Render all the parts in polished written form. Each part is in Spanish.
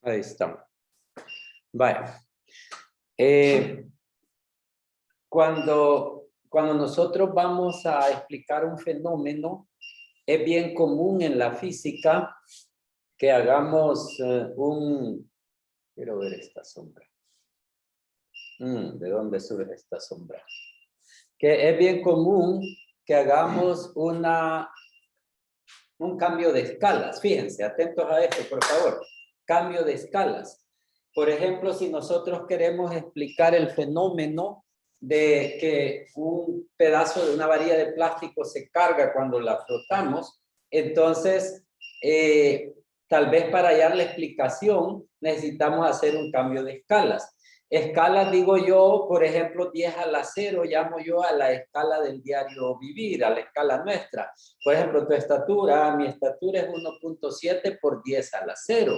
Ahí estamos. Vaya. Cuando nosotros vamos a explicar un fenómeno, es bien común en la física que hagamos quiero ver esta sombra. ¿De dónde sube esta sombra? Que es bien común que hagamos un cambio de escalas. Fíjense, atentos a esto, por favor. Cambio de escalas. Por ejemplo, si nosotros queremos explicar el fenómeno de que un pedazo de una varilla de plástico se carga cuando la frotamos, entonces, tal vez para hallar la explicación necesitamos hacer un cambio de escalas. Escalas, digo yo, por ejemplo, 10 a la 0, llamo yo a la escala del diario vivir, a la escala nuestra. Por ejemplo, tu estatura, mi estatura es 1.7 por 10 a la 0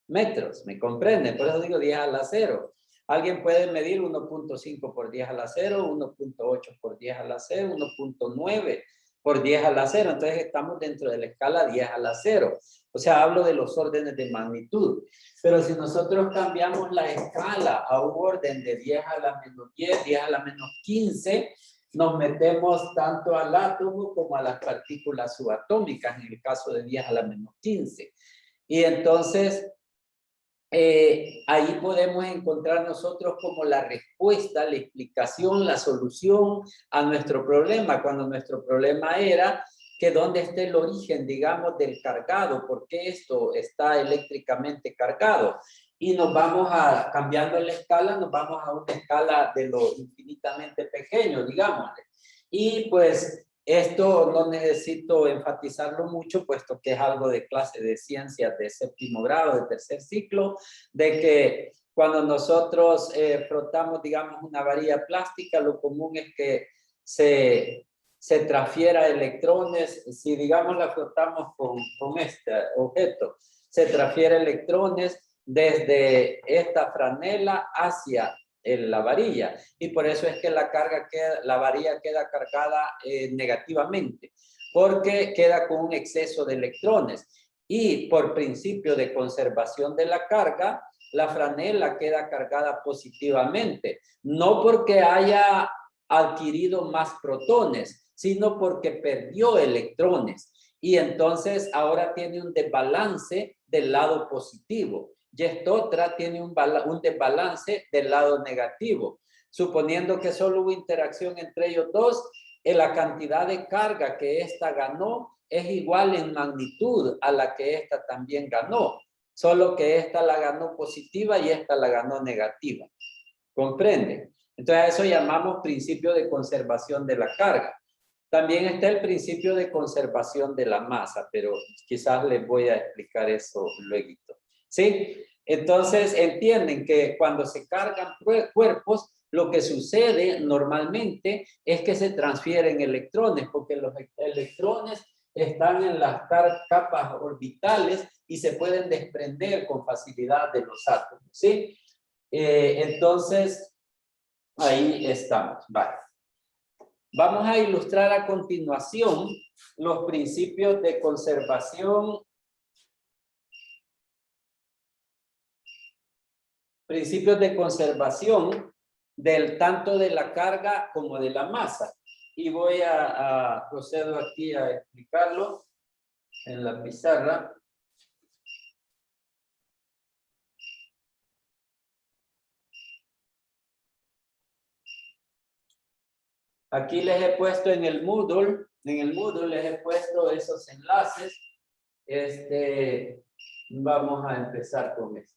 metros, ¿me comprenden? Por eso digo 10 a la 0. Alguien puede medir 1.5 por 10 a la 0, 1.8 por 10 a la 0, 1.9 por 10 a la 0. Entonces estamos dentro de la escala 10 a la 0. O sea, hablo de los órdenes de magnitud. Pero si nosotros cambiamos la escala a un orden de 10 a la menos 10, 10 a la menos 15, nos metemos tanto al átomo como a las partículas subatómicas, en el caso de 10 a la menos 15. Y entonces, ahí podemos encontrar nosotros como la respuesta, la explicación, la solución a nuestro problema, cuando nuestro problema era que dónde está el origen, digamos, del cargado, por qué esto está eléctricamente cargado. Y nos vamos cambiando la escala, nos vamos a una escala de lo infinitamente pequeño, digamos. Y pues esto no necesito enfatizarlo mucho, puesto que es algo de clase de ciencias de séptimo grado, de tercer ciclo, de que cuando nosotros frotamos, digamos, una varilla plástica, lo común es que se transfiera electrones. Si, digamos, la frotamos con este objeto, se transfiere electrones desde esta franela hacia la varilla, y por eso es que la varilla queda cargada negativamente, porque queda con un exceso de electrones, y por principio de conservación de la carga, la franela queda cargada positivamente, no porque haya adquirido más protones, sino porque perdió electrones, y entonces ahora tiene un desbalance del lado positivo. Y esta otra tiene un desbalance del lado negativo. Suponiendo que solo hubo interacción entre ellos dos, la cantidad de carga que esta ganó es igual en magnitud a la que esta también ganó, solo que esta la ganó positiva y esta la ganó negativa. ¿Comprende? Entonces a eso llamamos principio de conservación de la carga. También está el principio de conservación de la masa, pero quizás les voy a explicar eso luego. ¿Sí? Entonces entienden que cuando se cargan cuerpos, lo que sucede normalmente es que se transfieren electrones, porque los electrones están en las capas orbitales y se pueden desprender con facilidad de los átomos. ¿Sí? Entonces, ahí estamos. Vale. Vamos a ilustrar a continuación los principios de conservación. Principios de conservación tanto de la carga como de la masa. Y voy procedo aquí a explicarlo en la pizarra. Aquí les he puesto en el Moodle les he puesto esos enlaces. Vamos a empezar con esto.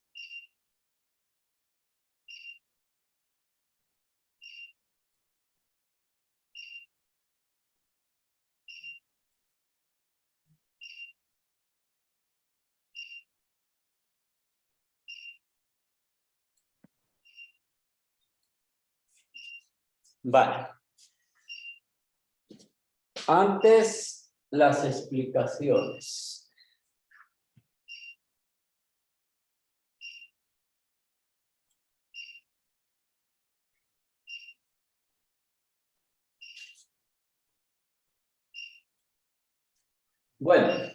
Vale. Antes, las explicaciones. Bueno,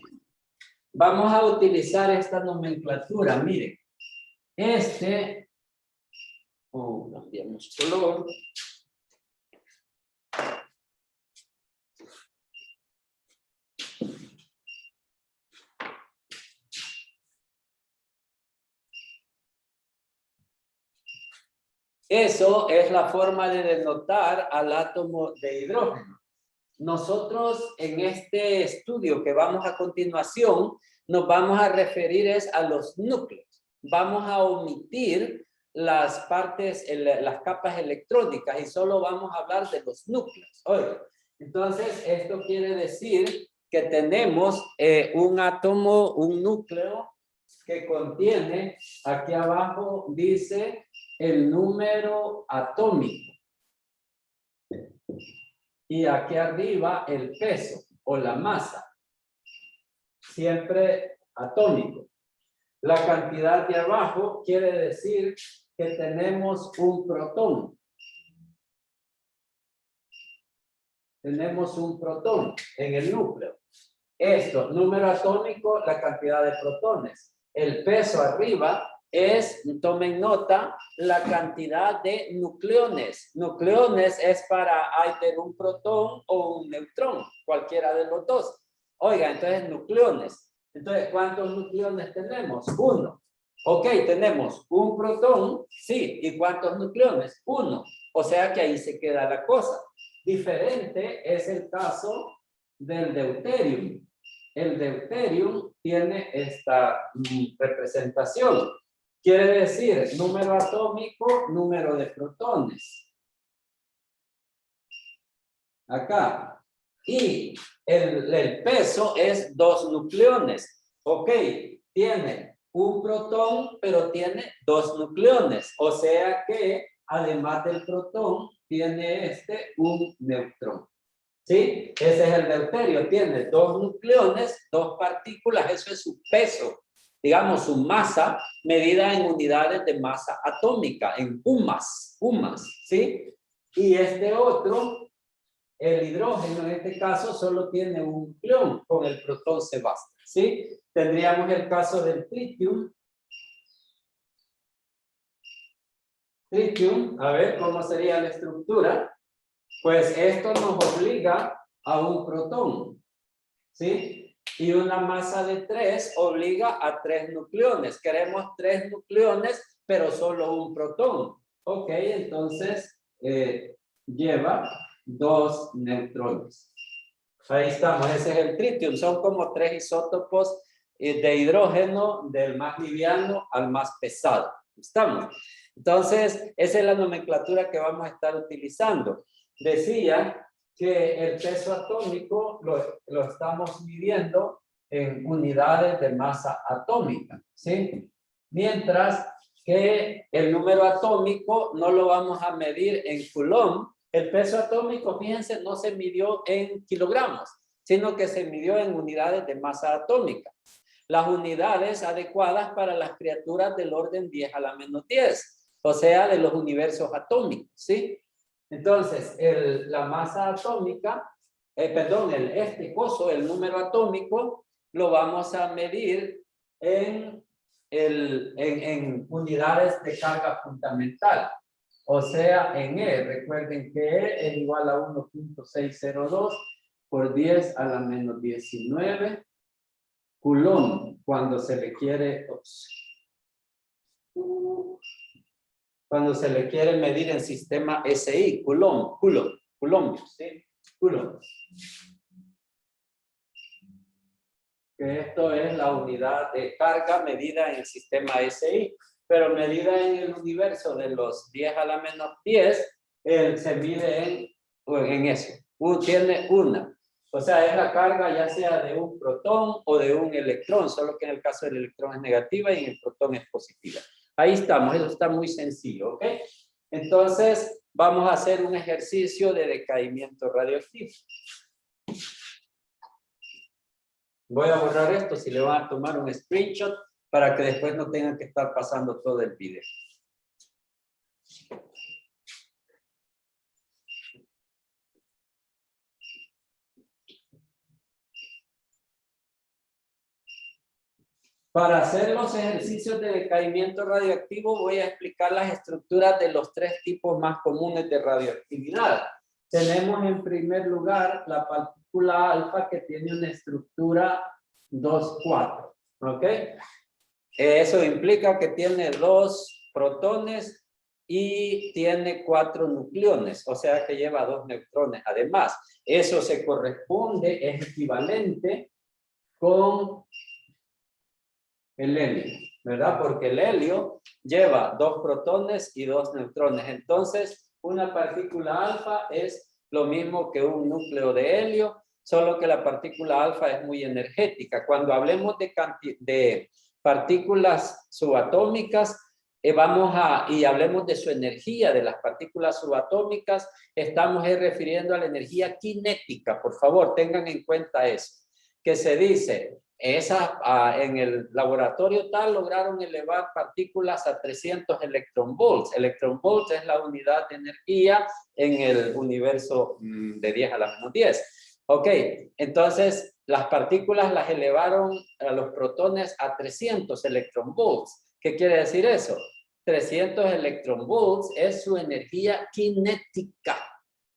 vamos a utilizar esta nomenclatura. Miren, cambiamos color. Eso es la forma de denotar al átomo de hidrógeno. Nosotros en este estudio que vamos a continuación, nos vamos a referir a los núcleos. Vamos a omitir las partes, las capas electrónicas y solo vamos a hablar de los núcleos. Oye, entonces, esto quiere decir que tenemos un átomo, un núcleo que contiene, aquí abajo dice el número atómico. Y aquí arriba el peso o la masa. Siempre atómico. La cantidad de abajo quiere decir que tenemos un protón. Tenemos un protón en el núcleo. Esto, número atómico, la cantidad de protones. El peso arriba es, tomen nota, la cantidad de nucleones. Nucleones es para tener un protón o un neutrón, cualquiera de los dos. Oiga, entonces nucleones. Entonces, ¿cuántos nucleones tenemos? Uno. Ok, tenemos un protón, sí. ¿Y cuántos nucleones? Uno. O sea que ahí se queda la cosa. Diferente es el caso del deuterium. El deuterium tiene esta representación. Quiere decir número atómico, número de protones. Acá. Y el peso es 2 nucleones. Ok, tiene un protón, pero tiene 2 nucleones. O sea que, además del protón, tiene un neutrón. ¿Sí? Ese es el deuterio. Tiene 2 nucleones, 2 partículas. Eso es su peso. Digamos, su masa medida en unidades de masa atómica, en UMAS. ¿Sí? Y otro, el hidrógeno en este caso solo tiene un nucleón, con el protón se basta, ¿sí? Tendríamos el caso del tritium. Tritium, a ver cómo sería la estructura. Pues esto nos obliga a un protón, ¿sí? Y una masa de 3 obliga a 3 nucleones. Queremos 3 nucleones, pero solo un protón. Ok, entonces lleva 2 neutrones. Ahí estamos, ese es el tritium. Son como 3 isótopos de hidrógeno, del más liviano al más pesado. ¿Estamos? Entonces, esa es la nomenclatura que vamos a estar utilizando. Decía que el peso atómico lo estamos midiendo en unidades de masa atómica, ¿sí? Mientras que el número atómico no lo vamos a medir en coulomb. El peso atómico, fíjense, no se midió en kilogramos, sino que se midió en unidades de masa atómica. Las unidades adecuadas para las criaturas del orden 10 a la menos 10, o sea, de los universos atómicos, ¿sí? Entonces, la masa atómica, el número atómico, lo vamos a medir en unidades de carga fundamental. O sea, en E, recuerden que E es igual a 1.602 por 10 a la menos 19 coulomb cuando se le quiere medir en sistema SI, coulomb, ¿sí? Coulomb. Que esto es la unidad de carga medida en el sistema SI. Pero medida en el universo de los 10 a la menos 10, se mide en eso. Tiene una. O sea, es la carga ya sea de un protón o de un electrón, solo que en el caso del electrón es negativa y en el protón es positiva. Ahí estamos, eso está muy sencillo, ¿ok? Entonces, vamos a hacer un ejercicio de decaimiento radioactivo. Voy a borrar esto si le van a tomar un screenshot para que después no tengan que estar pasando todo el video. Para hacer los ejercicios de decaimiento radioactivo voy a explicar las estructuras de los 3 tipos más comunes de radioactividad. Tenemos en primer lugar la partícula alfa que tiene una estructura 2,4. ¿Ok? Eso implica que tiene 2 protones y tiene 4 nucleones, o sea que lleva 2 neutrones. Además, eso se corresponde, es equivalente con el helio, ¿verdad? Porque el helio lleva 2 protones y 2 neutrones. Entonces, una partícula alfa es lo mismo que un núcleo de helio, solo que la partícula alfa es muy energética. Cuando hablemos de partículas subatómicas, y hablemos de su energía, de las partículas subatómicas, estamos refiriendo a la energía cinética. Por favor, tengan en cuenta eso, que se dice, en el laboratorio tal lograron elevar partículas a 300 electronvolts. Electronvolts es la unidad de energía en el universo de 10 a la menos 10. Ok, entonces las partículas las elevaron a los protones a 300 electronvolts. ¿Qué quiere decir eso? 300 electronvolts es su energía cinética.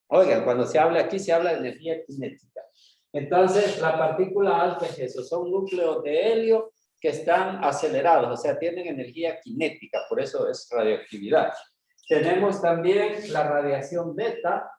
Oigan, cuando se habla aquí, se habla de energía cinética. Entonces, la partícula alfa es eso, son núcleos de helio que están acelerados, o sea, tienen energía cinética, por eso es radioactividad. Tenemos también la radiación beta.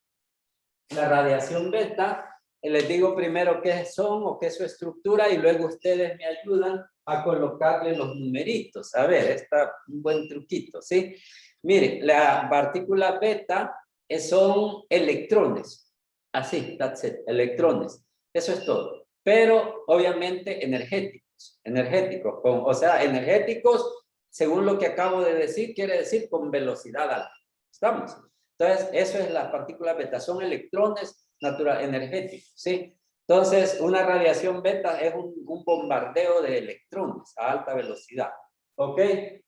La radiación beta, les digo primero qué son o qué es su estructura y luego ustedes me ayudan a colocarle los numeritos. A ver, está un buen truquito, ¿sí? Mire, la partícula beta son electrones. Así, that's it, electrones. Eso es todo. Pero obviamente energéticos, o sea, energéticos, según lo que acabo de decir, quiere decir con velocidad alta. ¿Estamos? Entonces, eso es la partícula beta, son electrones energéticos, ¿sí? Entonces, una radiación beta es un bombardeo de electrones a alta velocidad, ¿ok?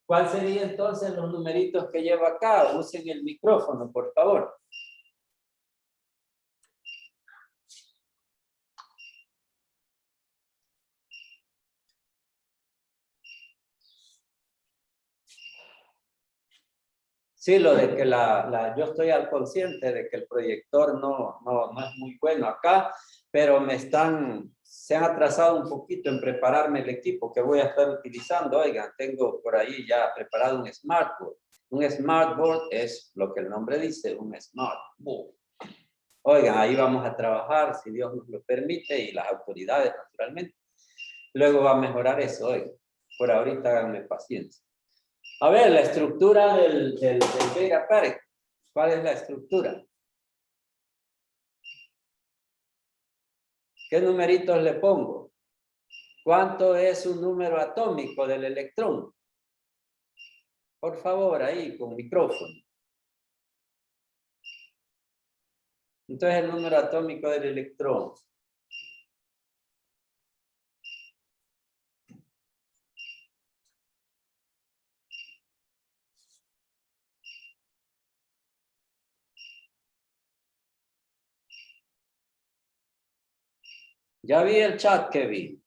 ¿Cuál sería entonces los numeritos que llevo acá? Usen el micrófono, por favor. Sí, lo de que yo estoy al consciente de que el proyector no es muy bueno acá, pero se han atrasado un poquito en prepararme el equipo que voy a estar utilizando. Oigan, tengo por ahí ya preparado un smartboard. Un smartboard es lo que el nombre dice, un smartboard. Oigan, ahí vamos a trabajar, si Dios nos lo permite, y las autoridades, naturalmente. Luego va a mejorar eso, oigan. Por ahorita háganme paciencia. A ver, la estructura del Vega Pérez. ¿Cuál es la estructura? ¿Qué numeritos le pongo? ¿Cuánto es un número atómico del electrón? Por favor, ahí con micrófono. Entonces, el número atómico del electrón. Ya vi el chat que vi.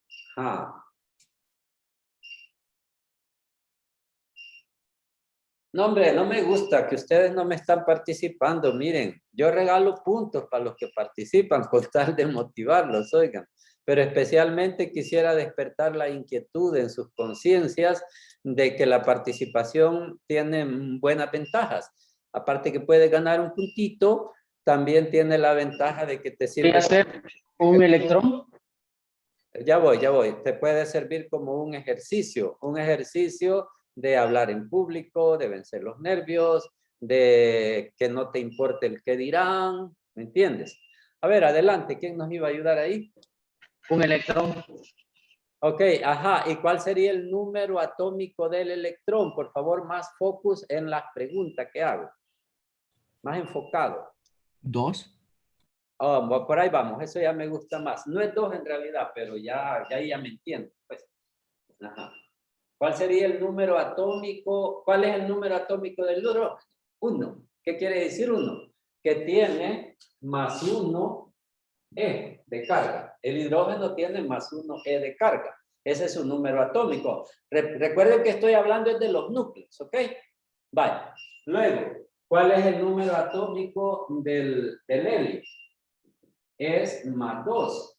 No, hombre, no me gusta que ustedes no me están participando. Miren, yo regalo puntos para los que participan con tal de motivarlos, oigan. Pero especialmente quisiera despertar la inquietud en sus conciencias de que la participación tiene buenas ventajas. Aparte que puedes ganar un puntito, también tiene la ventaja de que te sirve... hacer un electrón? Ya voy. Te puede servir como un ejercicio de hablar en público, de vencer los nervios, de que no te importe el qué dirán, ¿me entiendes? A ver, adelante, ¿quién nos iba a ayudar ahí? Un electrón. Ok, ajá, ¿y cuál sería el número atómico del electrón? Por favor, más focus en las preguntas que hago. Más enfocado. 2. Oh, por ahí vamos, eso ya me gusta más. No es 2 en realidad, pero ya me entiendo, pues. Ajá. ¿Cuál sería el número atómico? ¿Cuál es el número atómico del hidrógeno? 1. ¿Qué quiere decir 1? Que tiene más 1 E de carga. El hidrógeno tiene más 1 E de carga. Ese es su número atómico. Recuerden que estoy hablando de los núcleos, ¿ok? Vale. Luego, ¿cuál es el número atómico del helio? Es más 2.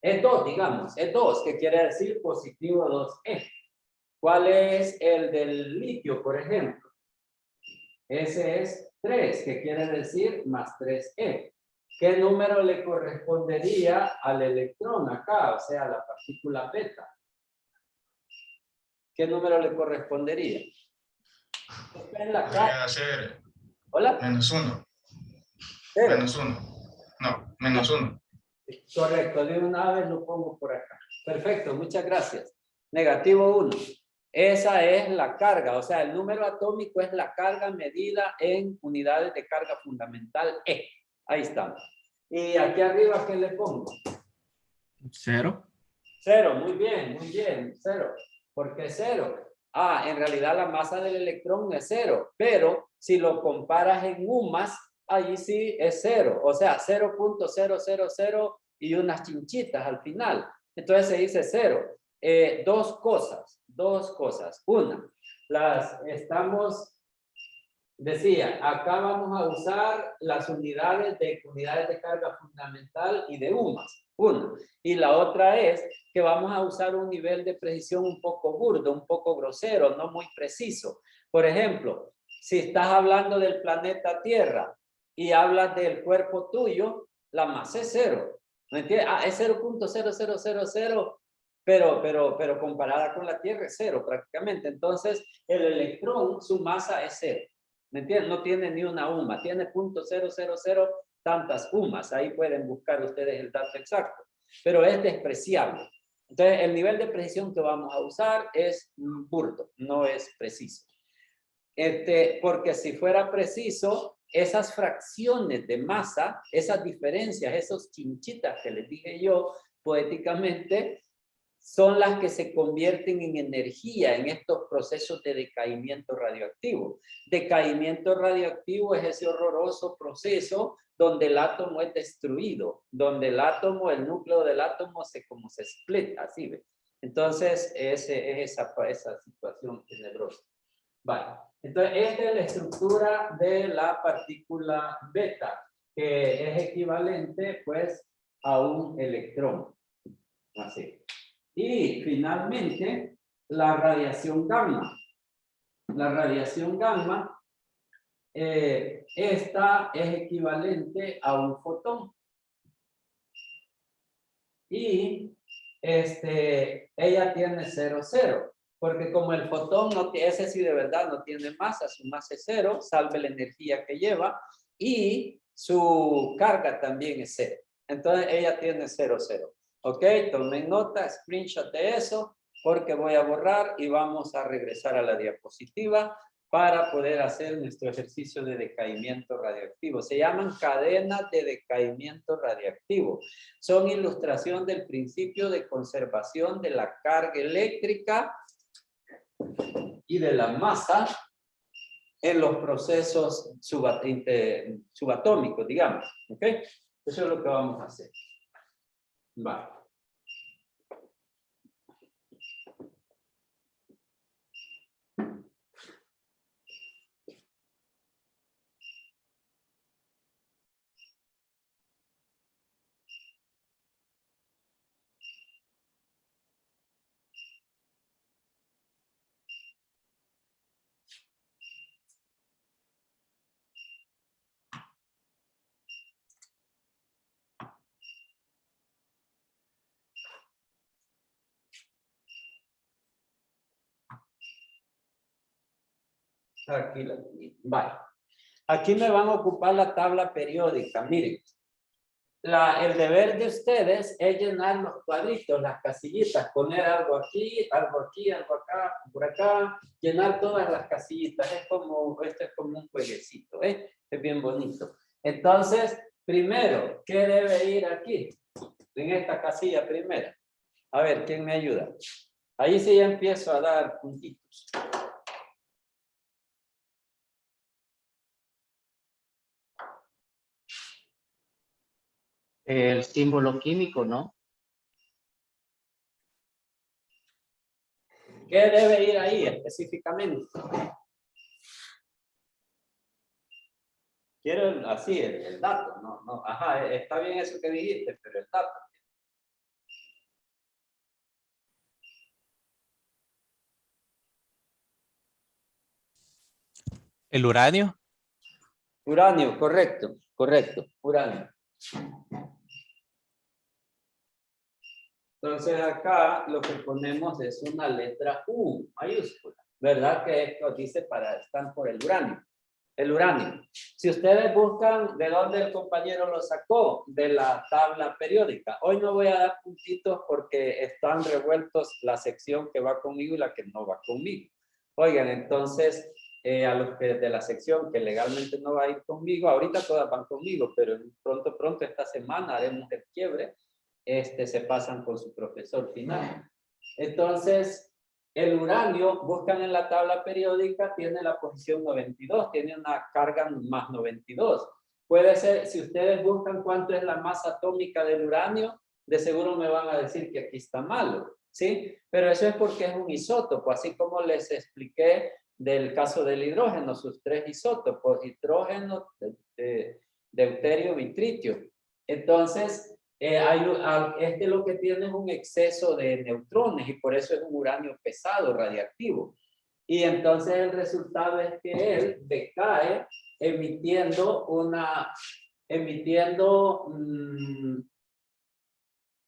Es 2, digamos. Es 2, que quiere decir positivo 2E. ¿Cuál es el del litio, por ejemplo? Ese es 3, que quiere decir más 3E. ¿Qué número le correspondería al electrón acá? O sea, la partícula beta. ¿Qué número le correspondería? Podría ser ¿Hola? -1. Cero. -1. No, -1. Correcto, de una vez lo pongo por acá. Perfecto, muchas gracias. Negativo 1. Esa es la carga, o sea, el número atómico es la carga medida en unidades de carga fundamental E. Ahí estamos. Y aquí arriba, ¿qué le pongo? 0. 0, muy bien, 0. ¿Por qué 0? Ah, en realidad la masa del electrón es 0, pero si lo comparas en UMAS, allí sí es 0, o sea, 0.000 y unas chinchitas al final. Entonces se dice 0. Dos cosas. Una, decía, acá vamos a usar las unidades de carga fundamental y de UMAS. Una. Y la otra es que vamos a usar un nivel de precisión un poco burdo, un poco grosero, no muy preciso. Por ejemplo, si estás hablando del planeta Tierra y hablas del cuerpo tuyo, la masa es 0. ¿Me entiendes? Ah, es 0.0000, pero comparada con la Tierra es 0 prácticamente. Entonces, el electrón, su masa es 0. ¿Me entiendes? No tiene ni una UMA, tiene .000 tantas UMAs. Ahí pueden buscar ustedes el dato exacto, pero es despreciable. Entonces, el nivel de precisión que vamos a usar es burdo, no es preciso. Porque si fuera preciso, esas fracciones de masa, esas diferencias, esos chinchitas que les dije yo poéticamente, son las que se convierten en energía en estos procesos de decaimiento radioactivo. Decaimiento radioactivo es ese horroroso proceso donde el átomo es destruido, donde el núcleo del átomo se split, así ve. Entonces, es esa situación tenebrosa. Vale. Entonces, esta es la estructura de la partícula beta, que es equivalente, pues, a un electrón. Así. Y finalmente, la radiación gamma. La radiación gamma, esta es equivalente a un fotón. Y ella tiene 0,0. Porque como el fotón, ese sí de verdad no tiene masa, su masa es 0, salve la energía que lleva, y su carga también es 0. Entonces ella tiene 0,0. Ok, tomen nota, screenshot de eso, porque voy a borrar y vamos a regresar a la diapositiva para poder hacer nuestro ejercicio de decaimiento radioactivo. Se llaman cadenas de decaimiento radioactivo. Son ilustración del principio de conservación de la carga eléctrica y de la masa en los procesos subatómicos, digamos. ¿Ok? Eso es lo que vamos a hacer. Vale. Aquí vale. Aquí me van a ocupar la tabla periódica. Miren, el deber de ustedes es llenar los cuadritos, las casillitas, poner algo aquí, algo acá, por acá, llenar todas las casillitas. Esto es como un jueguecito, ¿eh? Es bien bonito. Entonces, primero, ¿qué debe ir aquí? En esta casilla primera. A ver, ¿quién me ayuda? Ahí sí ya empiezo a dar puntitos. El símbolo químico, ¿no? ¿Qué debe ir ahí específicamente? Quiero así el dato, no, ajá, está bien eso que dijiste, pero el dato. ¿El uranio? Uranio, correcto, uranio. Entonces acá lo que ponemos es una letra U mayúscula, ¿verdad? Que esto dice están por el uranio. El uranio. Si ustedes buscan de dónde el compañero lo sacó, de la tabla periódica. Hoy no voy a dar puntitos porque están revueltos la sección que va conmigo y la que no va conmigo. Oigan, entonces, a los que de la sección que legalmente no va a ir conmigo, ahorita todas van conmigo, pero pronto esta semana haremos el quiebre. Se pasan con su profesor final. Entonces, el uranio, buscan en la tabla periódica, tiene la posición 92, tiene una carga más 92. Puede ser, si ustedes buscan cuánto es la masa atómica del uranio, de seguro me van a decir que aquí está malo, ¿sí? Pero eso es porque es un isótopo, así como les expliqué del caso del hidrógeno, sus tres isótopos, hidrógeno, deuterio y tritio. Entonces, lo que tiene es un exceso de neutrones y por eso es un uranio pesado, radiactivo. Y entonces el resultado es que él decae emitiendo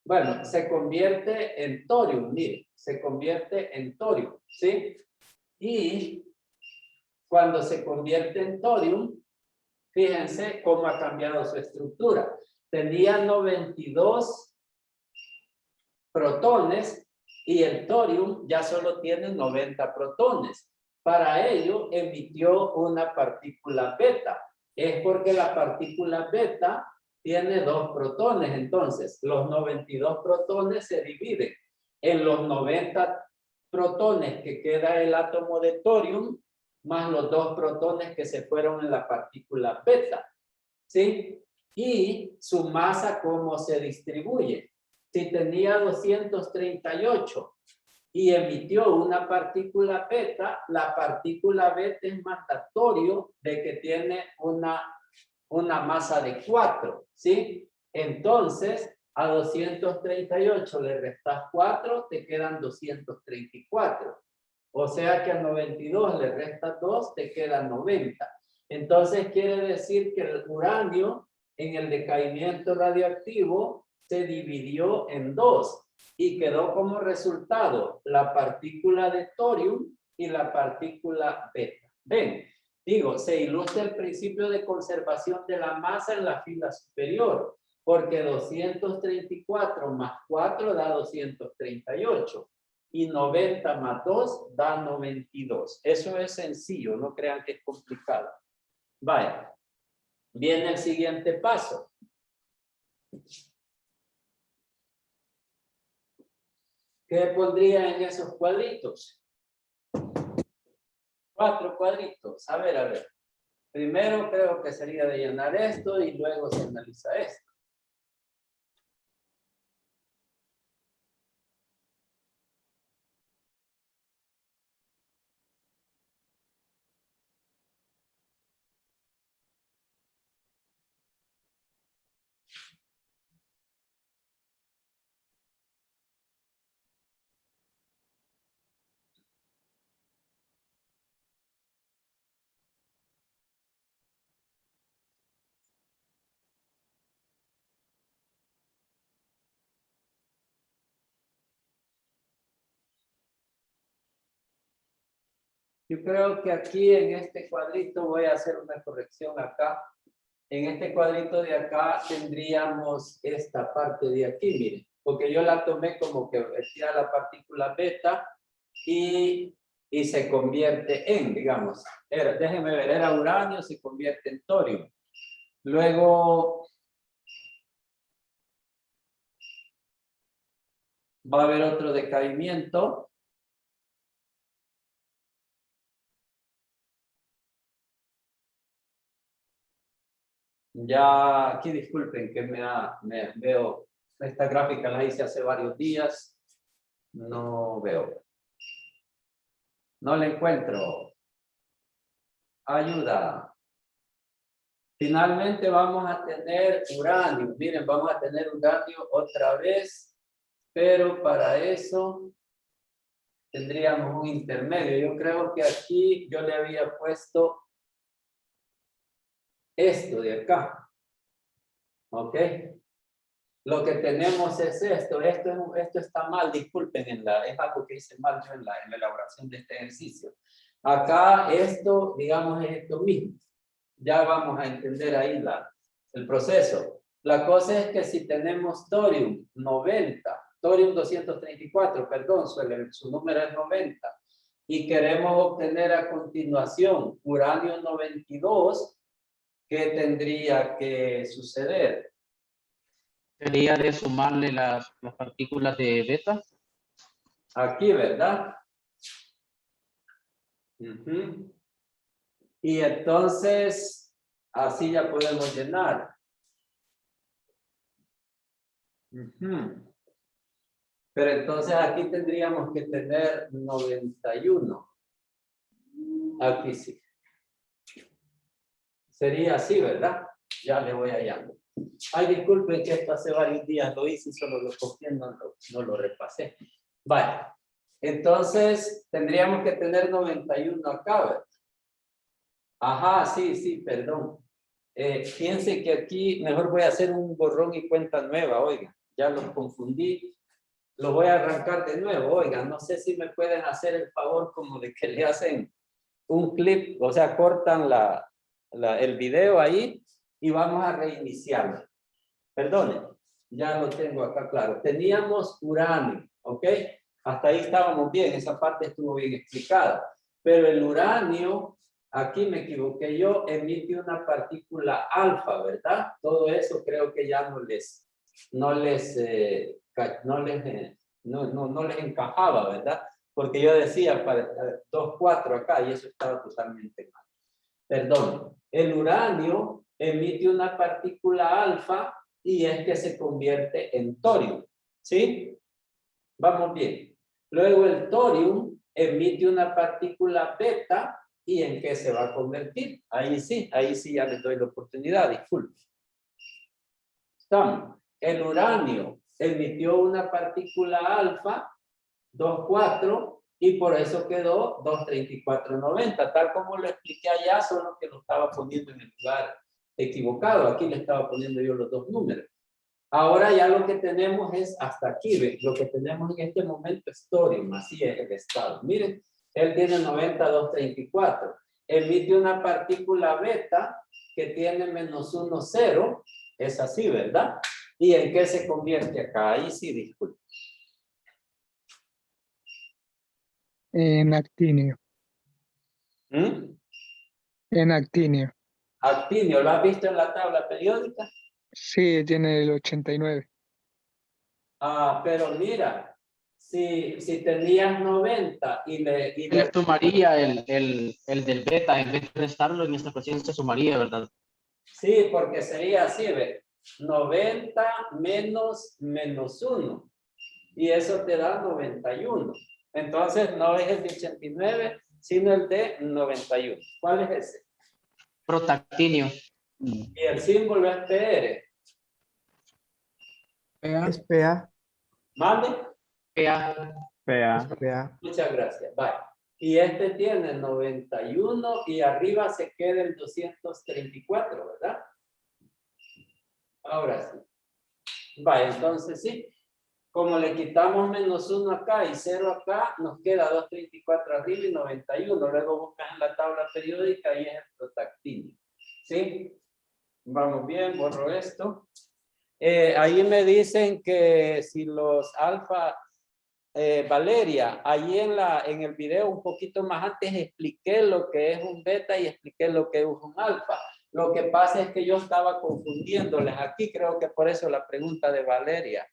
bueno, se convierte en torium, mire, se convierte en torium, ¿sí? Y cuando se convierte en torium, fíjense cómo ha cambiado su estructura. Tenía 92 protones y el torium ya solo tiene 90 protones. Para ello emitió una partícula beta. Es porque la partícula beta tiene 2 protones. Entonces, los 92 protones se dividen en los 90 protones que queda el átomo de torium más los 2 protones que se fueron en la partícula beta. ¿Sí? Y su masa, ¿cómo se distribuye? Si tenía 238 y emitió una partícula beta, la partícula beta es mandatorio de que tiene una masa de 4, ¿sí? Entonces, a 238 le restas 4, te quedan 234. O sea que a 92 le restas 2, te quedan 90. Entonces quiere decir que el uranio en el decaimiento radioactivo se dividió en 2 y quedó como resultado la partícula de torium y la partícula beta. Ven, digo, se ilustra el principio de conservación de la masa en la fila superior, porque 234 más 4 da 238 y 90 más 2 da 92. Eso es sencillo, no crean que es complicado. Vaya, viene el siguiente paso. ¿Qué pondría en esos cuadritos? 4 cuadritos. A ver. Primero creo que sería de llenar esto y luego se analiza esto. Yo creo que aquí en este cuadrito voy a hacer una corrección acá. En este cuadrito de acá tendríamos esta parte de aquí, miren, porque yo la tomé como que decía la partícula beta y se convierte en, digamos, déjenme ver, era uranio, se convierte en torio. Luego va a haber otro decaimiento. Ya aquí disculpen que me veo, esta gráfica la hice hace varios días, no veo. No le encuentro. Ayuda. Finalmente vamos a tener uranio. Miren, vamos a tener uranio otra vez, pero para eso tendríamos un intermedio. Yo creo que aquí yo le había puesto esto de acá. ¿Ok? Lo que tenemos es esto. Esto está mal, disculpen, es algo que hice mal yo en la elaboración de este ejercicio. Acá esto, digamos, es esto mismo. Ya vamos a entender ahí el proceso. La cosa es que si tenemos thorium 90, thorium 234, perdón, su número es 90, y queremos obtener a continuación uranio 92, ¿qué tendría que suceder? Sería de sumarle las partículas de beta. Aquí, ¿verdad? Y entonces, así ya podemos llenar. Pero entonces aquí tendríamos que tener 91. Aquí sí. Sería así, ¿verdad? Ya le voy hallando. Ay, disculpen que esto hace varios días lo hice y solo lo copié, no lo repasé. Vale. Entonces, tendríamos que tener 91 acá, ¿verdad? Ajá, sí, perdón. Fíjense que aquí mejor voy a hacer un borrón y cuenta nueva, oiga. Ya los confundí. Lo voy a arrancar de nuevo, oiga. No sé si me pueden hacer el favor como de que le hacen un clip, o sea, cortan el video ahí y vamos a reiniciarlo. Perdone, ya lo tengo acá claro. Teníamos uranio, ¿ok? Hasta ahí estábamos bien, esa parte estuvo bien explicada. Pero el uranio, aquí me equivoqué yo, emite una partícula alfa, ¿verdad? Todo eso creo que ya no les encajaba, ¿verdad? Porque yo decía para 2,4 acá y eso estaba totalmente mal. Perdón, el uranio emite una partícula alfa y es que se convierte en torio, ¿sí? Vamos bien. Luego el torium emite una partícula beta y ¿en qué se va a convertir? Ahí sí ya les doy la oportunidad, disculpen. Estamos. El uranio emitió una partícula alfa, 2,4, y por eso quedó 234,90, tal como lo expliqué allá, solo que lo estaba poniendo en el lugar equivocado. Aquí le estaba poniendo yo los dos números. Ahora ya lo que tenemos es hasta aquí, ¿ves? Lo que tenemos en este momento es thorium, así es el estado. Miren, él tiene 90,234. Emite una partícula beta que tiene -1, 0. Es así, ¿verdad? ¿Y en qué se convierte acá? Ahí sí, disculpe. En actinio. En actinio. Actinio, ¿lo has visto en la tabla periódica? Sí, tiene el 89. Ah, pero mira, si tenías 90 y Le sumaría el del beta, en vez de restarlo en esta ocasión se sumaría, ¿verdad? Sí, porque sería así, ¿ve? 90 menos -1. Y eso te da 91. Entonces no es el de 89, sino el de 91. ¿Cuál es ese? Protactinio. Y el símbolo es PR. Es PA. ¿Mande? PA. Muchas gracias. Bye. Y este tiene 91 y arriba se queda el 234, ¿verdad? Ahora sí. Vale, entonces sí. Como le quitamos -1 acá y 0 acá, nos queda 234 arriba y 91. Luego buscas en la tabla periódica y es el protactinio. ¿Sí? Vamos bien, borro esto. Ahí me dicen que si los alfa, Valeria, ahí en el video un poquito más antes expliqué lo que es un beta y expliqué lo que es un alfa. Lo que pasa es que yo estaba confundiéndoles aquí, creo que por eso la pregunta de Valeria,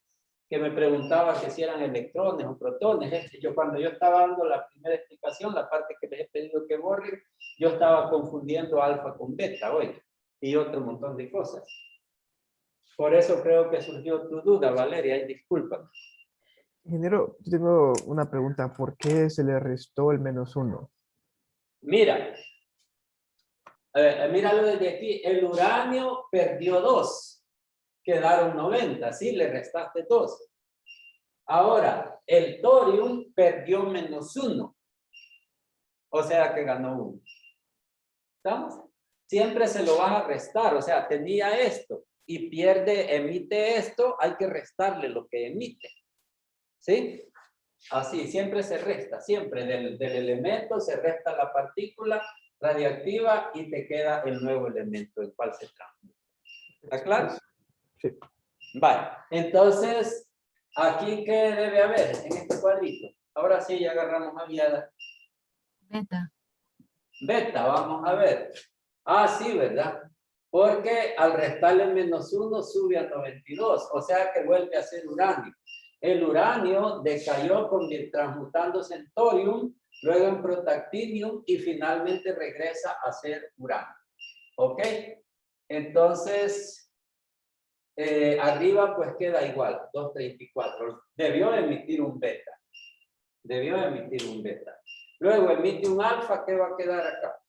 que me preguntaba que si eran electrones o protones. Cuando yo estaba dando la primera explicación, la parte que les he pedido que borren, yo estaba confundiendo alfa con beta, oye, y otro montón de cosas. Por eso creo que surgió tu duda, Valeria, y discúlpame. Ingeniero, yo tengo una pregunta. ¿Por qué se le restó el -1? Mira, míralo desde aquí. El uranio perdió 2. Quedaron 90. Sí, le restaste 2. Ahora, el torium perdió -1. O sea que ganó 1. ¿Estamos? Siempre se lo vas a restar. O sea, tenía esto y pierde, emite esto, hay que restarle lo que emite. ¿Sí? Así, siempre se resta, siempre del elemento se resta la partícula radiactiva y te queda el nuevo elemento, el cual se transmuta. ¿Está claro? Sí. Vale, entonces, ¿aquí qué debe haber en este cuadrito? Ahora sí, ya agarramos a Viada. Beta. Beta, vamos a ver. Ah, sí, ¿verdad? Porque al restarle -1 sube a 92, o sea que vuelve a ser uranio. El uranio decayó transmutándose en torium, luego en protactinium y finalmente regresa a ser uranio. ¿Ok? Entonces, arriba pues queda igual, 234. Debió emitir un beta. Debió emitir un beta. Luego emite un alfa, ¿qué va a quedar acá?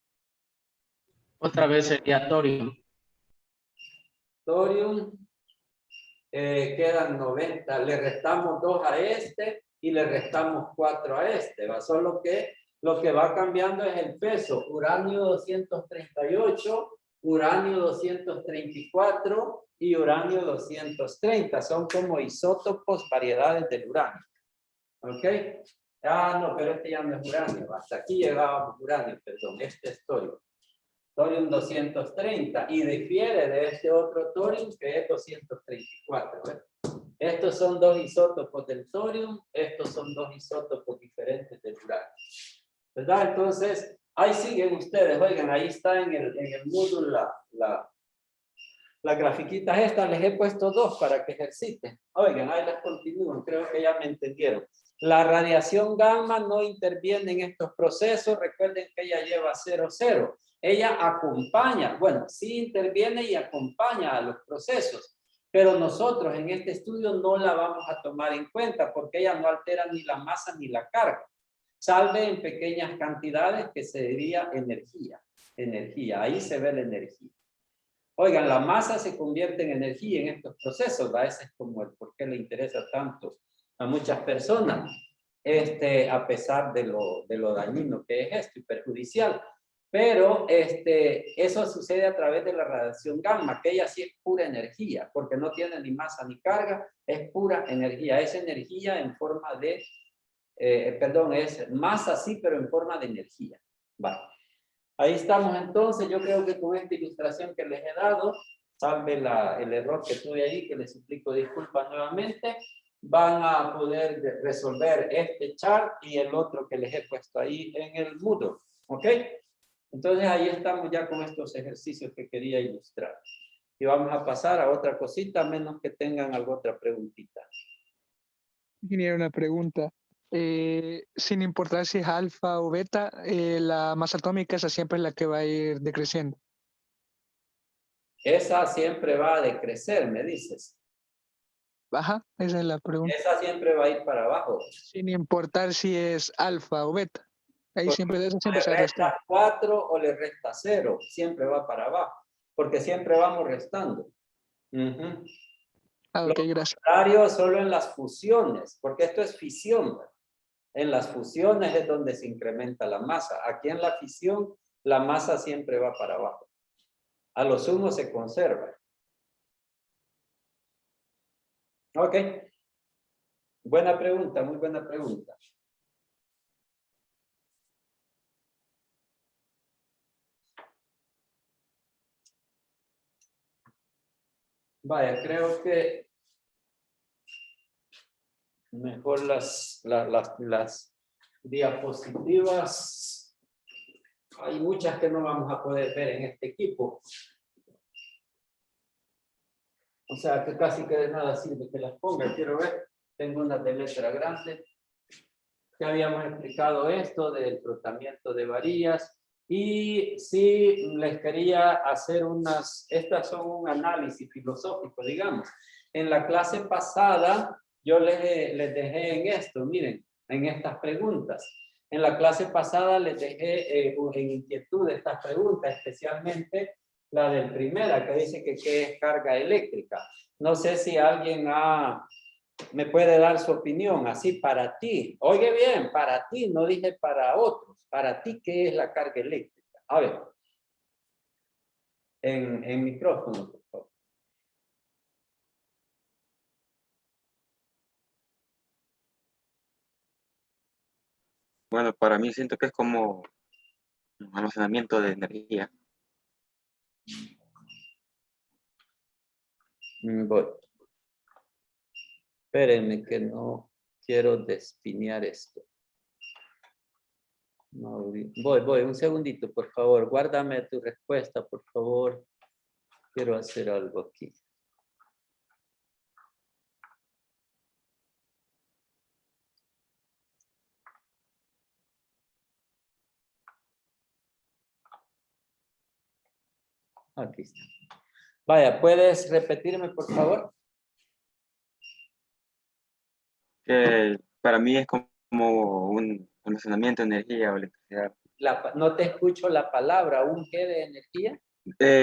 Otra vez sería torium. Torium, quedan 90. Le restamos 2 a este y le restamos 4 a este. ¿Va? Solo que lo que va cambiando es el peso. Uranio 238, uranio 234 y uranio 230. Son como isótopos, variedades del uranio. ¿Ok? Ah, no, pero este ya no es uranio. Hasta aquí llegábamos uranio, perdón. Este es torium. Torium 230 y difiere de este otro torium que es 234. ¿ves? Estos son 2 isótopos del torium, estos son 2 isótopos diferentes del uranio. ¿Verdad? Entonces, ahí siguen ustedes. Oigan, ahí está en el módulo las grafiquitas estas, les he puesto 2 para que ejerciten. Oigan, ahí las continúan, creo que ya me entendieron. La radiación gamma no interviene en estos procesos, recuerden que ella lleva 0, 0. Ella acompaña, bueno, sí interviene y acompaña a los procesos, pero nosotros en este estudio no la vamos a tomar en cuenta porque ella no altera ni la masa ni la carga, salve en pequeñas cantidades que sería energía, ahí se ve la energía. Oigan, la masa se convierte en energía en estos procesos, ¿va? Ese es como el por qué le interesa tanto a muchas personas, a pesar de lo dañino que es esto y perjudicial. Pero eso sucede a través de la radiación gamma, que ella sí es pura energía, porque no tiene ni masa ni carga, es pura energía. Es energía en forma de, es masa sí, pero en forma de energía. Vale. Ahí estamos entonces, yo creo que con esta ilustración que les he dado, salve el error que tuve ahí, que les suplico disculpas nuevamente, van a poder resolver este chart y el otro que les he puesto ahí en el Moodle, ¿ok? Entonces ahí estamos ya con estos ejercicios que quería ilustrar. Y vamos a pasar a otra cosita, a menos que tengan alguna otra preguntita. Tenía una pregunta. Sin importar si es alfa o beta, la masa atómica esa siempre es la que va a ir decreciendo. Esa siempre va a decrecer, me dices. Ajá, esa es la pregunta. Esa siempre va a ir para abajo. Sin importar si es alfa o beta. Ahí siempre, eso siempre se Le resta. resta 4 o le resta 0, siempre va para abajo, porque siempre vamos restando. Ah, Lo ok, gracias. contrario solo en las fusiones, porque esto es fisión. En las fusiones es donde se incrementa la masa. Aquí en la fisión, la masa siempre va para abajo. A lo sumo se conserva. Ok. Buena pregunta, muy buena pregunta. Vaya, creo que mejor las diapositivas. Hay muchas que no vamos a poder ver en este equipo. O sea, que casi que de nada sirve que las ponga. Quiero ver. Tengo unas de letra grande. Ya habíamos explicado esto del frotamiento de varillas. Y sí, les quería hacer estas son un análisis filosófico, digamos. En la clase pasada Yo les dejé en esto, miren, en estas preguntas. En la clase pasada les dejé en inquietud estas preguntas, especialmente la del primera, que dice que qué es carga eléctrica. No sé si alguien me puede dar su opinión, así para ti. Oye bien, para ti, no dije para otros. Para ti, ¿qué es la carga eléctrica? A ver, en micrófono, por favor. Bueno, para mí siento que es como un almacenamiento de energía. Voy. Espérenme que no quiero despinear esto. No, voy, un segundito, por favor. Guárdame tu respuesta, por favor. Quiero hacer algo aquí. Aquí está. Vaya, ¿puedes repetirme, por favor? Que para mí es como un almacenamiento de energía o electricidad. No te escucho la palabra. ¿Un qué de energía?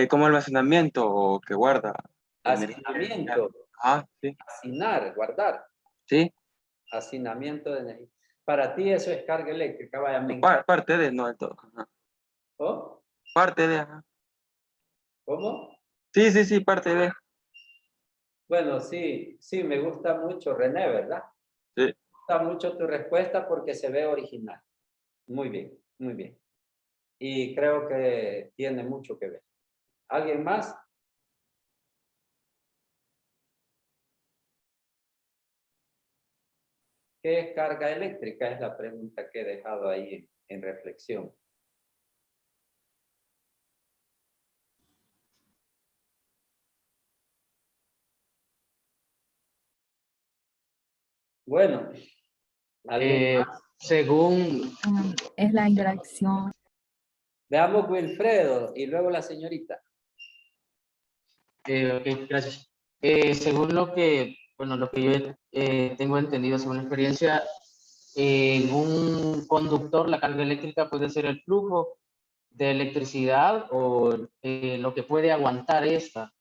Como almacenamiento o que guarda energía. Hacinamiento. Ah, sí. Hacinar, guardar. Sí, Hacinamiento de energía. Para ti eso es carga eléctrica. Vaya, parte de, no del todo. Ajá. ¿Oh? Parte de, ajá. ¿Cómo? Sí, parte de. Bueno, sí, me gusta mucho, René, ¿verdad? Sí. Me gusta mucho tu respuesta porque se ve original. Muy bien, muy bien. Y creo que tiene mucho que ver. ¿Alguien más? ¿Qué es carga eléctrica? Es la pregunta que he dejado ahí en reflexión. Bueno, ¿alguien más? Según, Es la interacción. Veamos Wilfredo y luego la señorita. ok, gracias. Según lo que, bueno, lo que yo tengo entendido según la experiencia, en un conductor la carga eléctrica puede ser el flujo de electricidad o lo que puede aguantar esta,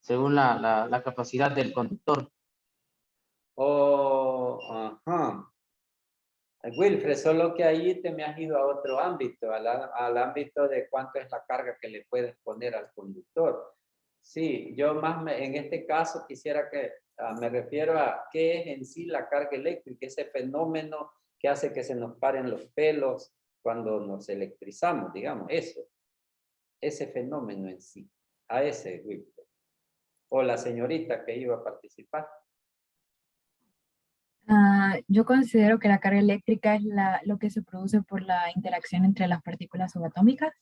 según la capacidad del conductor. Ajá. Wilfred, solo que ahí te me has ido a otro ámbito, al ámbito de cuánto es la carga que le puedes poner al conductor. Sí, yo más en este caso quisiera que me refiero a qué es en sí la carga eléctrica, ese fenómeno que hace que se nos paren los pelos cuando nos electrizamos, digamos, eso, ese fenómeno en sí, a ese Wilfred. O la señorita que iba a participar. Yo considero que la carga eléctrica es lo que se produce por la interacción entre las partículas subatómicas.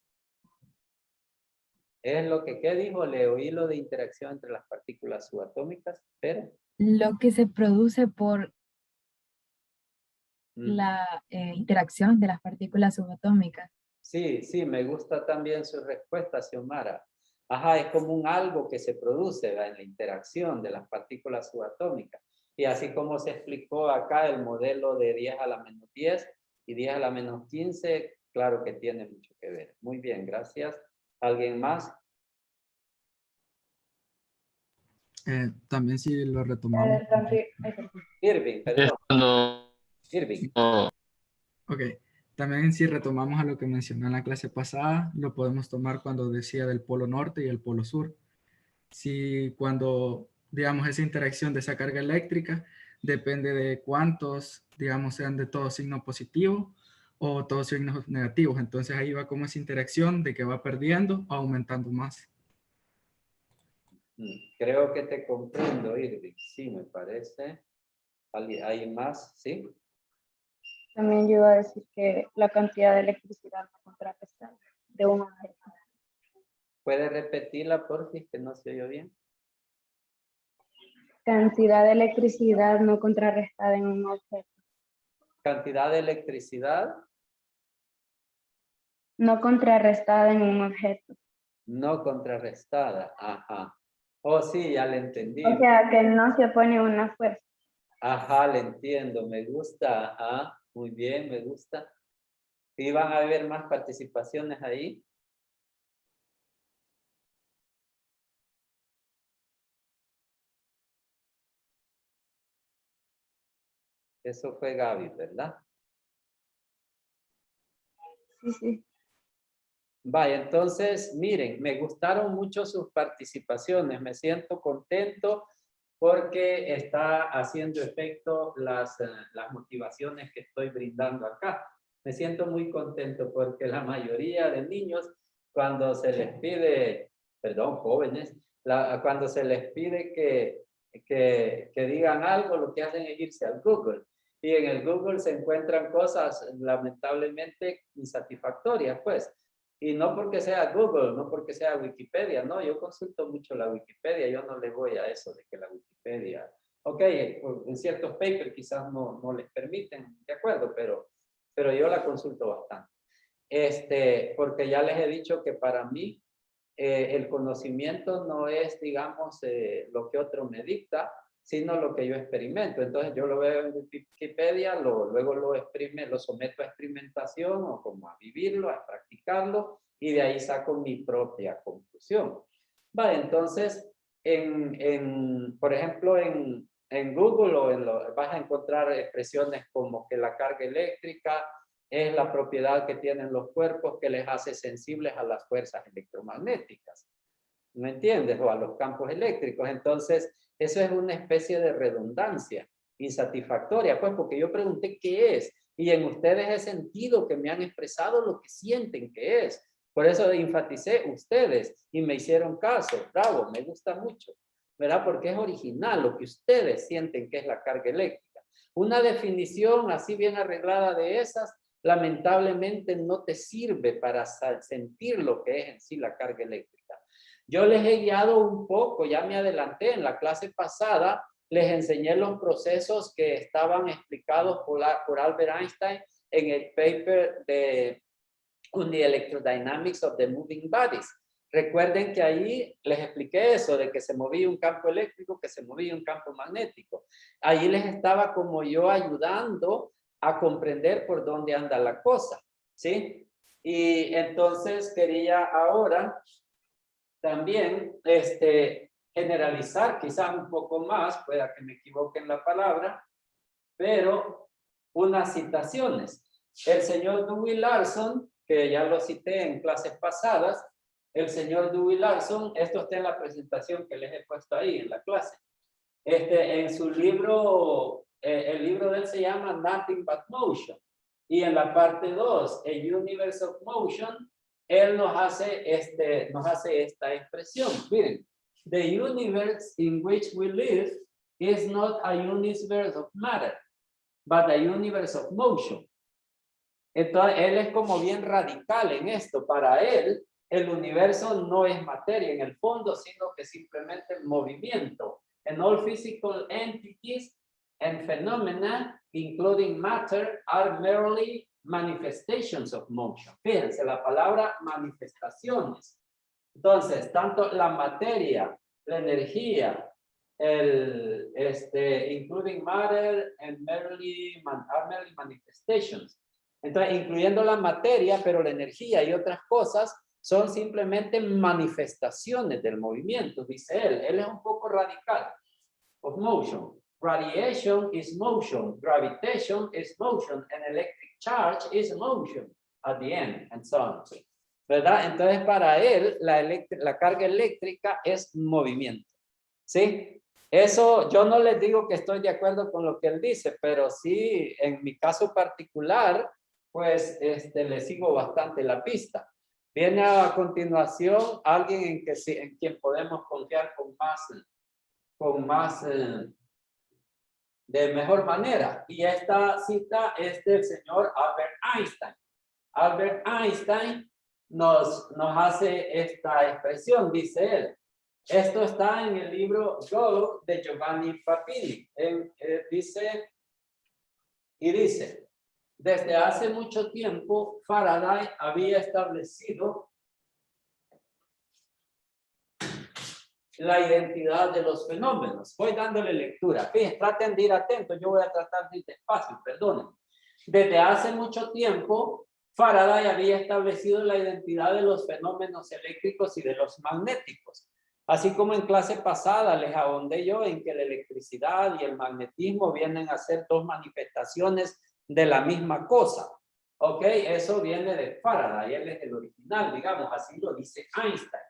Es lo que, ¿qué dijo? Le oí lo de interacción entre las partículas subatómicas, pero... Lo que se produce por la interacción de las partículas subatómicas. Sí, me gusta también su respuesta, Xiomara. Ajá, es como un algo que se produce, ¿verdad? En la interacción de las partículas subatómicas. Y así como se explicó acá el modelo de 10 a la menos 10 y 10 a la menos 15, claro que tiene mucho que ver. Muy bien, gracias. ¿Alguien más? También si lo retomamos. Irving, perdón. Irving. Ok, también si retomamos a lo que mencioné en la clase pasada, lo podemos tomar cuando decía del polo norte y el polo sur. Si cuando, digamos, esa interacción de esa carga eléctrica depende de cuántos, digamos, sean de todo signo positivo o todos signos negativos. Entonces ahí va como esa interacción de que va perdiendo o aumentando más. Creo que te comprendo, Irving. Sí, me parece. ¿Hay más? ¿Sí? También yo iba a decir que la cantidad de electricidad no contrarrestada de un objeto. ¿Puede repetirla, por si que no se oyó bien? Cantidad de electricidad no contrarrestada en un objeto. Cantidad de electricidad No contrarrestada en un objeto. no contrarrestada. Ajá. Oh, sí, ya le entendí. O sea, que no se opone una fuerza. Ajá, le entiendo, me gusta. Ajá, muy bien, me gusta. ¿Y van a haber más participaciones ahí? Eso fue Gaby, ¿verdad? Sí, sí. Vaya, entonces, miren, me gustaron mucho sus participaciones. Me siento contento porque está haciendo efecto las motivaciones que estoy brindando acá. Me siento muy contento porque la mayoría de niños, cuando se les pide, perdón, jóvenes, cuando se les pide que digan algo, lo que hacen es irse al Google. Y en el Google se encuentran cosas lamentablemente insatisfactorias, pues. Y no porque sea Google, no porque sea Wikipedia, no, yo consulto mucho la Wikipedia, yo no le voy a eso de que la Wikipedia, ok, en ciertos papers quizás no les permiten, de acuerdo, pero yo la consulto bastante. Porque ya les he dicho que para mí el conocimiento no es, digamos, lo que otro me dicta, sino lo que yo experimento. Entonces yo lo veo en Wikipedia, luego lo someto a experimentación o como a vivirlo, a practicarlo, y de ahí saco mi propia conclusión. Vale, entonces, por ejemplo, en Google vas a encontrar expresiones como que la carga eléctrica es la propiedad que tienen los cuerpos que les hace sensibles a las fuerzas electromagnéticas. ¿Me entiendes? O a los campos eléctricos. Entonces, eso es una especie de redundancia insatisfactoria, pues porque yo pregunté qué es y en ustedes he sentido que me han expresado lo que sienten que es. Por eso enfaticé ustedes y me hicieron caso. Bravo, me gusta mucho, ¿verdad? Porque es original lo que ustedes sienten que es la carga eléctrica. Una definición así bien arreglada de esas, lamentablemente no te sirve para sentir lo que es en sí la carga eléctrica. Yo les he guiado un poco, ya me adelanté, en la clase pasada les enseñé los procesos que estaban explicados por Albert Einstein en el paper de On the Electrodynamics of the Moving Bodies. Recuerden que ahí les expliqué eso, de que se movía un campo eléctrico, que se movía un campo magnético. Ahí les estaba como yo ayudando a comprender por dónde anda la cosa, ¿sí? Y entonces quería ahora también generalizar quizás un poco más, pueda que me equivoque en la palabra, pero unas citaciones. El señor Dewey Larson, que ya lo cité en clases pasadas, el señor Dewey Larson, esto está en la presentación que les he puesto ahí en la clase, en su libro, el libro de él se llama Nothing But Motion, y en la parte 2, A Universe of Motion, él nos hace esta expresión. Miren, the universe in which we live is not a universe of matter, but a universe of motion. Entonces, él es como bien radical en esto. Para él, el universo no es materia en el fondo, sino que simplemente movimiento. And all physical entities and phenomena, including matter, are merely manifestations of motion. Fíjense, la palabra manifestaciones. Entonces, tanto la materia, la energía, including matter and merely manifestations. Entonces, incluyendo la materia, pero la energía y otras cosas son simplemente manifestaciones del movimiento, dice él. Él es un poco radical. Of motion. Radiation is motion. Gravitation is motion. And electric charge is motion at the end, and so on. ¿Verdad? Entonces, para él, la carga eléctrica es movimiento. ¿Sí? Eso, yo no les digo que estoy de acuerdo con lo que él dice, pero sí, en mi caso particular, pues, le sigo bastante la pista. Viene a continuación alguien en quien podemos confiar de mejor manera. Y esta cita es del señor Albert Einstein. Albert Einstein nos hace esta expresión, dice él. Esto está en el libro Go de Giovanni Papini. Dice, desde hace mucho tiempo Faraday había establecido la identidad de los fenómenos. Voy dándole lectura. Fíjense, traten de ir atentos. Yo voy a tratar de ir despacio, perdonen. Desde hace mucho tiempo, Faraday había establecido la identidad de los fenómenos eléctricos y de los magnéticos. Así como en clase pasada les ahondé yo en que la electricidad y el magnetismo vienen a ser dos manifestaciones de la misma cosa. Ok, eso viene de Faraday, él es el original, digamos, así lo dice Einstein.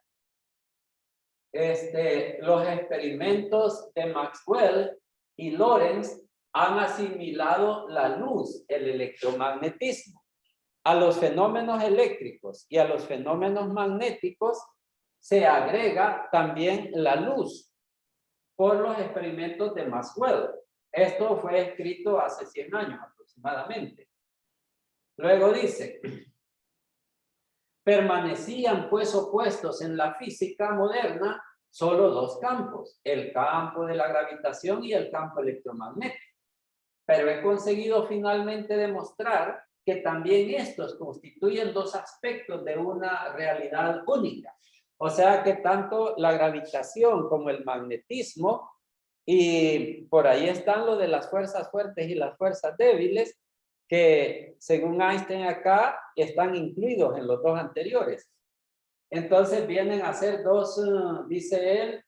Los experimentos de Maxwell y Lorentz han asimilado la luz, el electromagnetismo, a los fenómenos eléctricos y a los fenómenos magnéticos se agrega también la luz por los experimentos de Maxwell. Esto fue escrito hace 100 años aproximadamente. Luego dice, permanecían pues opuestos en la física moderna solo dos campos, el campo de la gravitación y el campo electromagnético. Pero he conseguido finalmente demostrar que también estos constituyen dos aspectos de una realidad única. O sea que tanto la gravitación como el magnetismo, y por ahí están lo de las fuerzas fuertes y las fuerzas débiles, que según Einstein acá están incluidos en los dos anteriores. Entonces vienen a ser dos, dice él,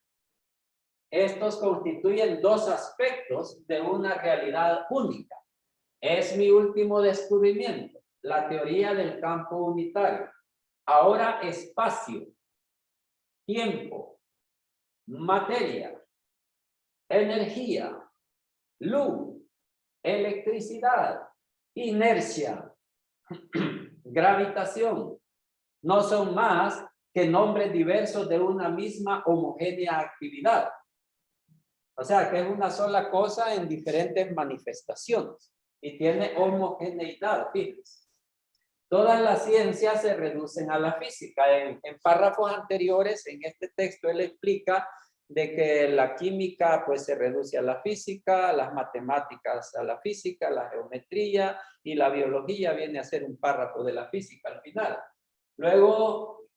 estos constituyen dos aspectos de una realidad única. Es mi último descubrimiento, la teoría del campo unitario. Ahora espacio, tiempo, materia, energía, luz, electricidad, inercia, gravitación, no son más que nombres diversos de una misma homogénea actividad. O sea, que es una sola cosa en diferentes manifestaciones y tiene homogeneidad, fíjense. Todas las ciencias se reducen a la física. En párrafos anteriores, en este texto, él explica de que la química pues se reduce a la física, las matemáticas a la física, la geometría y la biología viene a ser un párrafo de la física al final. Luego,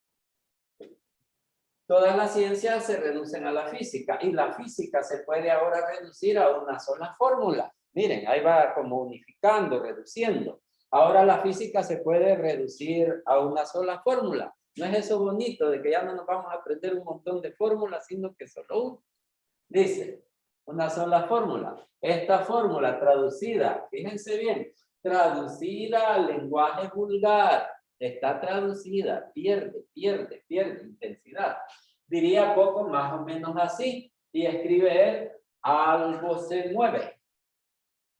todas las ciencias se reducen a la física y la física se puede ahora reducir a una sola fórmula. Miren, ahí va como unificando, reduciendo. Ahora la física se puede reducir a una sola fórmula. ¿No es eso bonito de que ya no nos vamos a aprender un montón de fórmulas, sino que solo una? Dice, una sola fórmula. Esta fórmula traducida, fíjense bien, traducida al lenguaje vulgar, está traducida, pierde intensidad. Diría poco más o menos así, y escribe él, algo se mueve.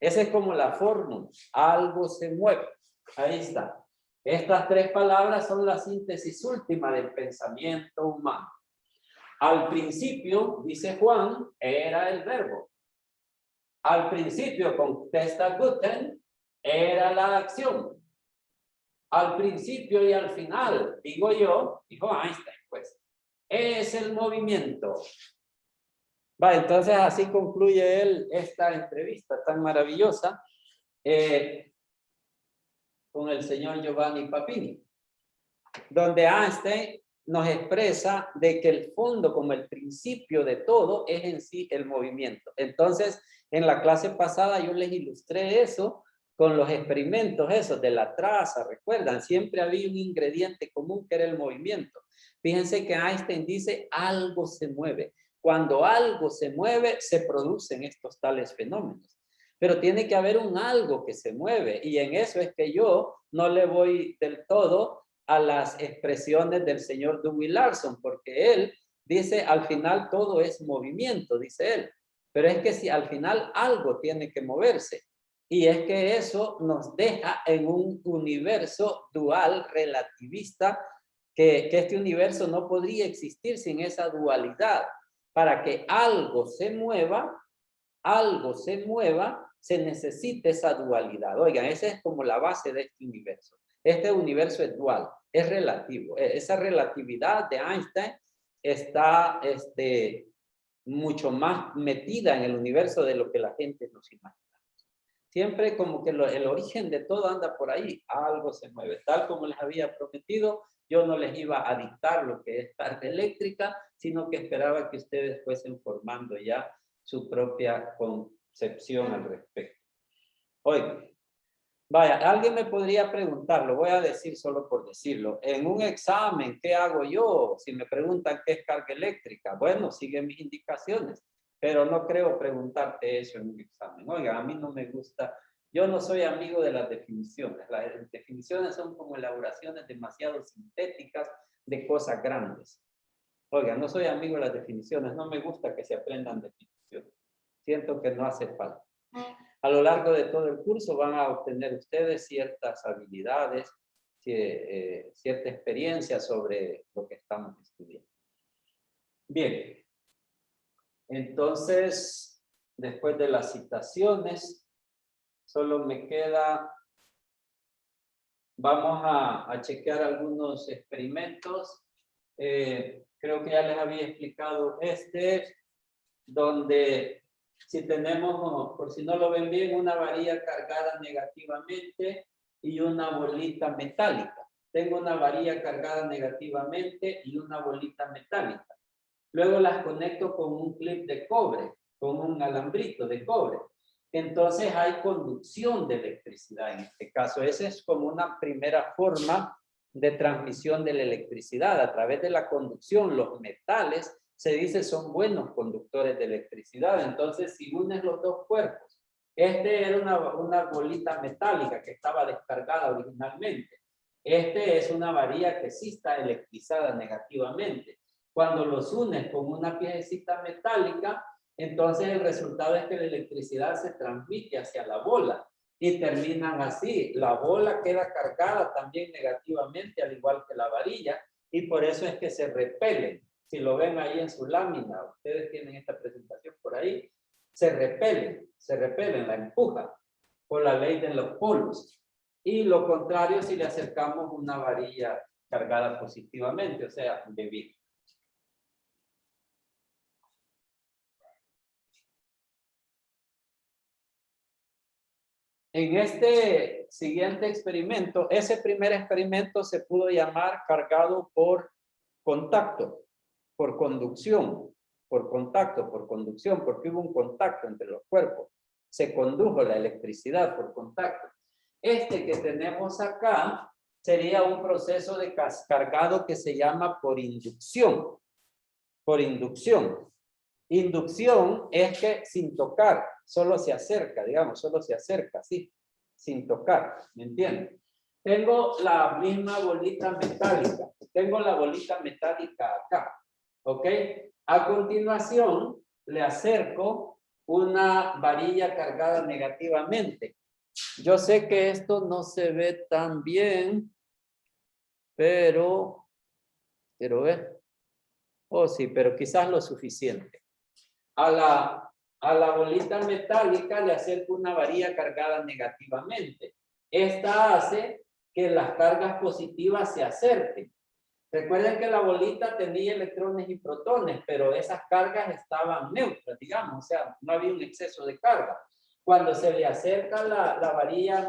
Esa es como la fórmula, algo se mueve. Ahí está. Estas tres palabras son la síntesis última del pensamiento humano. Al principio, dice Juan, era el verbo. Al principio, contesta Guten, era la acción. Al principio y al final, digo yo, dijo Einstein, pues, es el movimiento. Va, entonces así concluye él esta entrevista tan maravillosa con el señor Giovanni Papini, donde Einstein nos expresa de que el fondo como el principio de todo es en sí el movimiento. Entonces, en la clase pasada yo les ilustré eso con los experimentos esos de la traza, recuerdan, siempre había un ingrediente común que era el movimiento. Fíjense que Einstein dice algo se mueve. Cuando algo se mueve, se producen estos tales fenómenos. Pero tiene que haber un algo que se mueve y en eso es que yo no le voy del todo a las expresiones del señor Dewey Larson, porque él dice al final todo es movimiento, dice él. Pero es que si al final algo tiene que moverse. Y es que eso nos deja en un universo dual, relativista, que este universo no podría existir sin esa dualidad. Para que algo se mueva, se necesita esa dualidad. Oigan, esa es como la base de este universo. Este universo es dual, es relativo. Esa relatividad de Einstein está mucho más metida en el universo de lo que la gente nos imagina. Siempre como que el origen de todo anda por ahí, algo se mueve. Tal como les había prometido, yo no les iba a dictar lo que es carga eléctrica, sino que esperaba que ustedes fuesen formando ya su propia concepción al respecto. Oiga, vaya, alguien me podría preguntar, lo voy a decir solo por decirlo, en un examen, ¿qué hago yo? Si me preguntan qué es carga eléctrica, bueno, sigue mis indicaciones, pero no creo preguntarte eso en un examen. Oiga, a mí no me gusta, yo no soy amigo de las definiciones. Las definiciones son como elaboraciones demasiado sintéticas de cosas grandes. Oiga, no soy amigo de las definiciones, no me gusta que se aprendan definiciones. Siento que no hace falta. A lo largo de todo el curso van a obtener ustedes ciertas habilidades, cierta experiencia sobre lo que estamos estudiando. Bien. Entonces, después de las citaciones, solo me queda, vamos a chequear algunos experimentos. Creo que ya les había explicado donde si tenemos, por si no lo ven bien, una varilla cargada negativamente y una bolita metálica. Tengo una varilla cargada negativamente y una bolita metálica. Luego las conecto con un clip de cobre, con un alambrito de cobre. Entonces hay conducción de electricidad en este caso. Esa es como una primera forma de transmisión de la electricidad. A través de la conducción, los metales, se dice, son buenos conductores de electricidad. Entonces, si unes los dos cuerpos, era una bolita metálica que estaba descargada originalmente. Es una varilla que sí está electrizada negativamente. Cuando los unes con una piececita metálica, entonces el resultado es que la electricidad se transmite hacia la bola y terminan así. La bola queda cargada también negativamente, al igual que la varilla, y por eso es que se repelen. Si lo ven ahí en su lámina, ustedes tienen esta presentación por ahí, se repelen, la empujan por la ley de los polos. Y lo contrario si le acercamos una varilla cargada positivamente, o sea, de vidrio. En este siguiente experimento, ese primer experimento se pudo llamar cargado por contacto, por conducción, por contacto, por conducción, porque hubo un contacto entre los cuerpos. Se condujo la electricidad por contacto. Este que tenemos acá sería un proceso de cargado que se llama por inducción. Por inducción. Inducción es que sin tocar, solo se acerca, digamos, solo se acerca, sí, sin tocar, ¿me entienden? Tengo la misma bolita metálica, tengo la bolita metálica acá, ¿ok? A continuación, le acerco una varilla cargada negativamente. Yo sé que esto no se ve tan bien, pero, quiero ver. Oh, sí, pero quizás lo suficiente. A la bolita metálica le acerco una varilla cargada negativamente. Esta hace que las cargas positivas se acerquen. Recuerden que la bolita tenía electrones y protones, pero esas cargas estaban neutras, digamos, o sea, no había un exceso de carga. Cuando se le acerca la varilla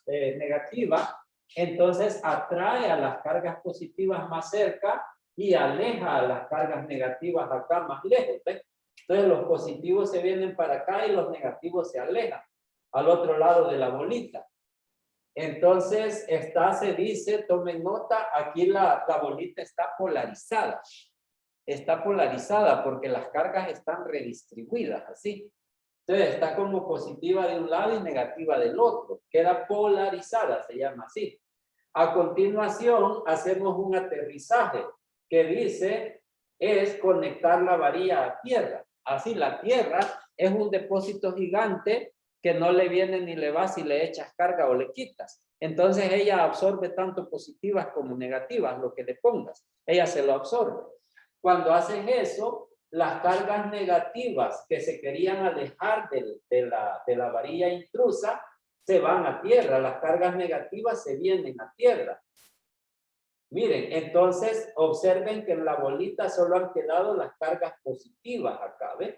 negativa, entonces atrae a las cargas positivas más cerca y aleja a las cargas negativas acá más lejos, ¿ves? Entonces los positivos se vienen para acá y los negativos se alejan al otro lado de la bolita. Entonces se dice, tomen nota, aquí la bolita está polarizada. Está polarizada porque las cargas están redistribuidas, así. Entonces está como positiva de un lado y negativa del otro. Queda polarizada, se llama así. A continuación hacemos un aterrizaje que dice es conectar la varilla a tierra. Así la tierra es un depósito gigante que no le viene ni le va si le echas carga o le quitas. Entonces ella absorbe tanto positivas como negativas, lo que le pongas. Ella se lo absorbe. Cuando haces eso, las cargas negativas que se querían alejar de la varilla intrusa se van a tierra. Las cargas negativas se vienen a tierra. Miren, entonces observen que en la bolita solo han quedado las cargas positivas acá, ¿ven?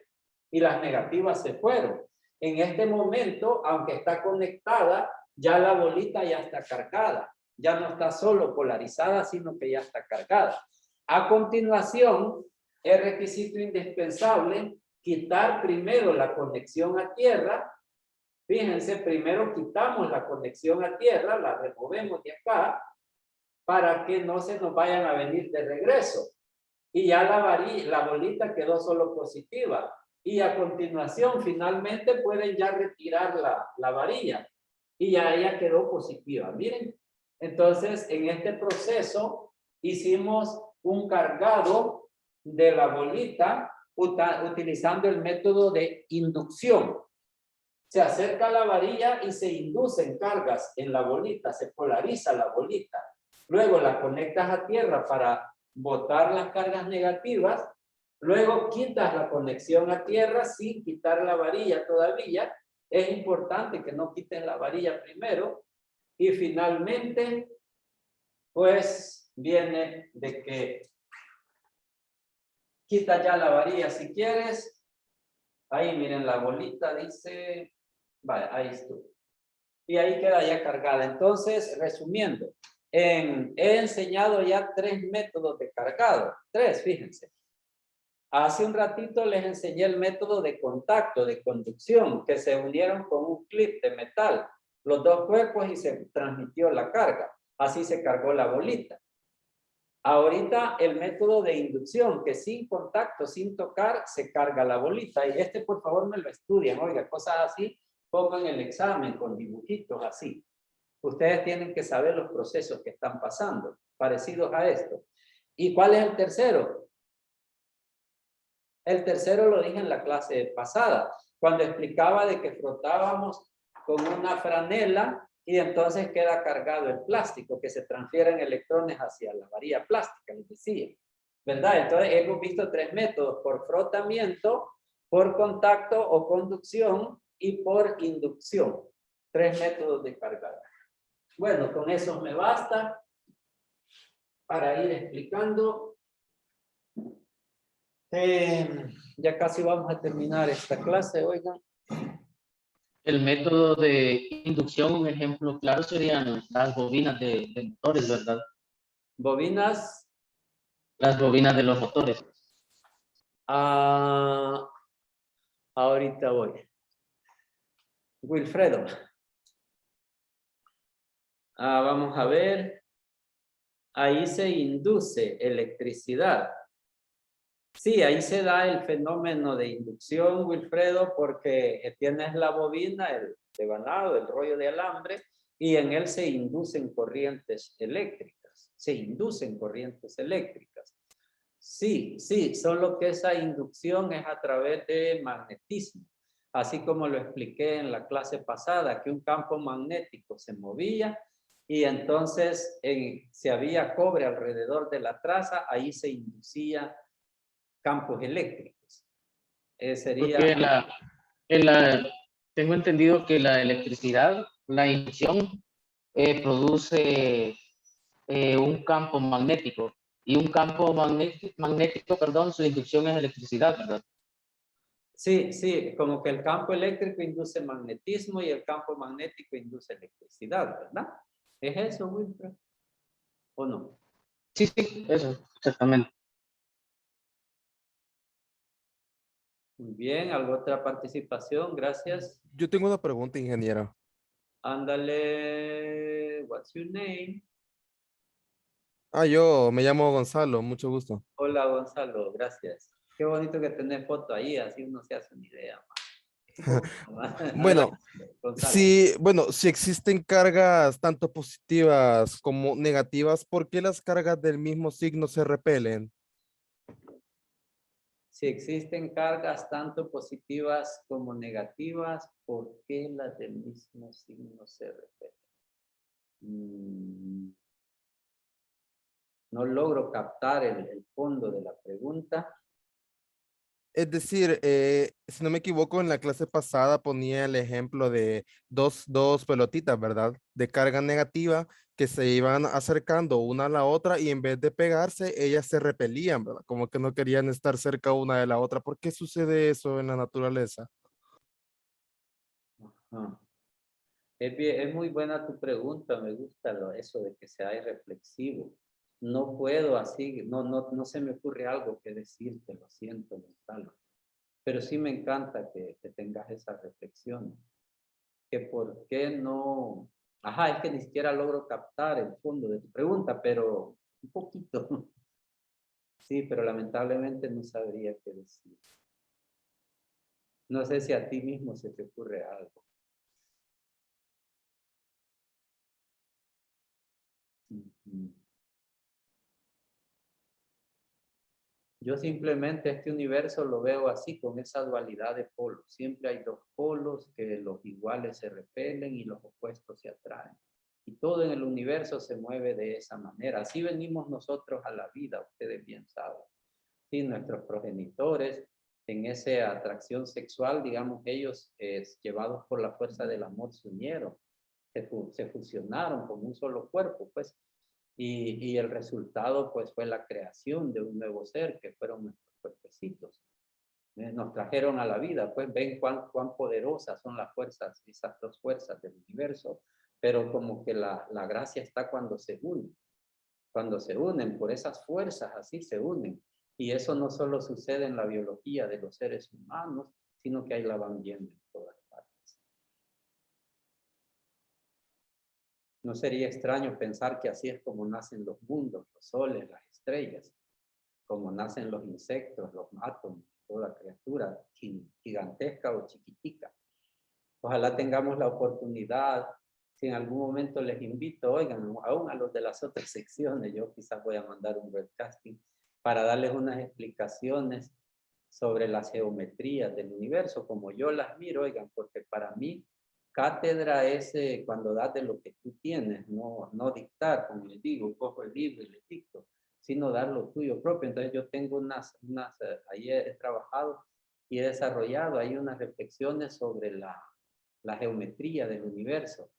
Y las negativas se fueron. En este momento, aunque está conectada, ya la bolita ya está cargada. Ya no está solo polarizada, sino que ya está cargada. A continuación, es requisito indispensable quitar primero la conexión a tierra. Fíjense, primero quitamos la conexión a tierra, la removemos de acá, para que no se nos vayan a venir de regreso. Y ya la bolita quedó solo positiva. Y a continuación, finalmente, pueden ya retirar la varilla. Y ya ella quedó positiva. Miren. Entonces, en este proceso, hicimos un cargado de la bolita utilizando el método de inducción. Se acerca la varilla y se inducen cargas en la bolita, se polariza la bolita. Luego la conectas a tierra para botar las cargas negativas. Luego quitas la conexión a tierra sin quitar la varilla todavía. Es importante que no quiten la varilla primero. Y finalmente, pues viene de que quita ya la varilla si quieres. Ahí miren la bolita, dice, vale, ahí estuvo. Y ahí queda ya cargada. Entonces, resumiendo, he enseñado ya 3 métodos de cargado. 3, fíjense. Hace un ratito les enseñé el método de contacto, de conducción, que se unieron con un clip de metal, los 2 cuerpos y se transmitió la carga. Así se cargó la bolita. Ahorita el método de inducción, que sin contacto, sin tocar, se carga la bolita. Y por favor, me lo estudian. Oiga, cosas así, pongan el examen con dibujitos así. Ustedes tienen que saber los procesos que están pasando, parecidos a esto. ¿Y cuál es el tercero? El tercero lo dije en la clase pasada, cuando explicaba de que frotábamos con una franela y entonces queda cargado el plástico, que se transfieren electrones hacia la varilla plástica, les decía. ¿Verdad? Entonces hemos visto 3 métodos, por frotamiento, por contacto o conducción y por inducción. 3 métodos de cargado. Bueno, con eso me basta para ir explicando. Ya casi vamos a terminar esta clase, oigan. El método de inducción, un ejemplo claro serían las bobinas de motores, ¿verdad? Bobinas. Las bobinas de los motores. Ahorita voy. Wilfredo. Vamos a ver. Ahí se induce electricidad. Sí, ahí se da el fenómeno de inducción, Wilfredo, porque tienes la bobina, el devanado, el rollo de alambre, y en él se inducen corrientes eléctricas. Se inducen corrientes eléctricas. Sí, sí, solo que esa inducción es a través de magnetismo. Así como lo expliqué en la clase pasada, que un campo magnético se movía y entonces si había cobre alrededor de la traza, ahí se inducía campos eléctricos. Sería... Porque tengo entendido que la electricidad, la inducción, produce un campo magnético. Y un campo magnético, perdón, su inducción es electricidad, ¿verdad? Sí, sí, como que el campo eléctrico induce magnetismo y el campo magnético induce electricidad, ¿verdad? ¿Es eso, Wilfred? ¿O no? Sí, sí, eso, exactamente. Muy bien, ¿alguna otra participación? Gracias. Yo tengo una pregunta, ingeniero. Ándale, what's your name? Yo me llamo Gonzalo, mucho gusto. Hola, Gonzalo, gracias. Qué bonito que tenés foto ahí, así uno se hace una idea. Bueno, Gonzalo. si existen cargas tanto positivas como negativas, ¿por qué las cargas del mismo signo se repelen? Si existen cargas tanto positivas como negativas, ¿por qué las del mismo signo se repelen? No logro captar el fondo de la pregunta. Es decir, si no me equivoco, en la clase pasada ponía el ejemplo de dos pelotitas, ¿verdad? De carga negativa que se iban acercando una a la otra y en vez de pegarse, ellas se repelían, ¿verdad? Como que no querían estar cerca una de la otra. ¿Por qué sucede eso en la naturaleza? Ah. Es muy buena tu pregunta, me gusta eso de que sea reflexivo. No puedo así, no se me ocurre algo que decirte, lo siento, Gonzalo. Pero sí me encanta que tengas esa reflexión. Que por qué no... Ajá, es que ni siquiera logro captar el fondo de tu pregunta, pero un poquito. Sí, pero lamentablemente no sabría qué decir. No sé si a ti mismo se te ocurre algo. Yo simplemente este universo lo veo así, con esa dualidad de polos. Siempre hay dos polos que los iguales se repelen y los opuestos se atraen. Y todo en el universo se mueve de esa manera. Así venimos nosotros a la vida, ustedes bien saben. Sí, nuestros progenitores, en esa atracción sexual, digamos, ellos llevados por la fuerza del amor se unieron, se fusionaron como un solo cuerpo, pues. Y el resultado, pues, fue la creación de un nuevo ser, que fueron nuestros cuerpecitos. Nos trajeron a la vida, pues ven cuán poderosas son las fuerzas, esas dos fuerzas del universo, pero como que la gracia está cuando se unen. Cuando se unen, por esas fuerzas así se unen. Y eso no solo sucede en la biología de los seres humanos, sino que ahí la van viendo en todas partes. No sería extraño pensar que así es como nacen los mundos, los soles, las estrellas, como nacen los insectos, los átomos, toda criatura gigantesca o chiquitica. Ojalá tengamos la oportunidad, si en algún momento les invito, oigan, aún a los de las otras secciones, yo quizás voy a mandar un webcasting para darles unas explicaciones sobre las geometrías del universo, como yo las miro, oigan, porque para mí cátedra es cuando das de lo que tú tienes, no dictar, como les digo, cojo el libro y le dicto, sino dar lo tuyo propio. Entonces yo tengo ahí he trabajado y he desarrollado ahí unas reflexiones sobre la geometría del universo.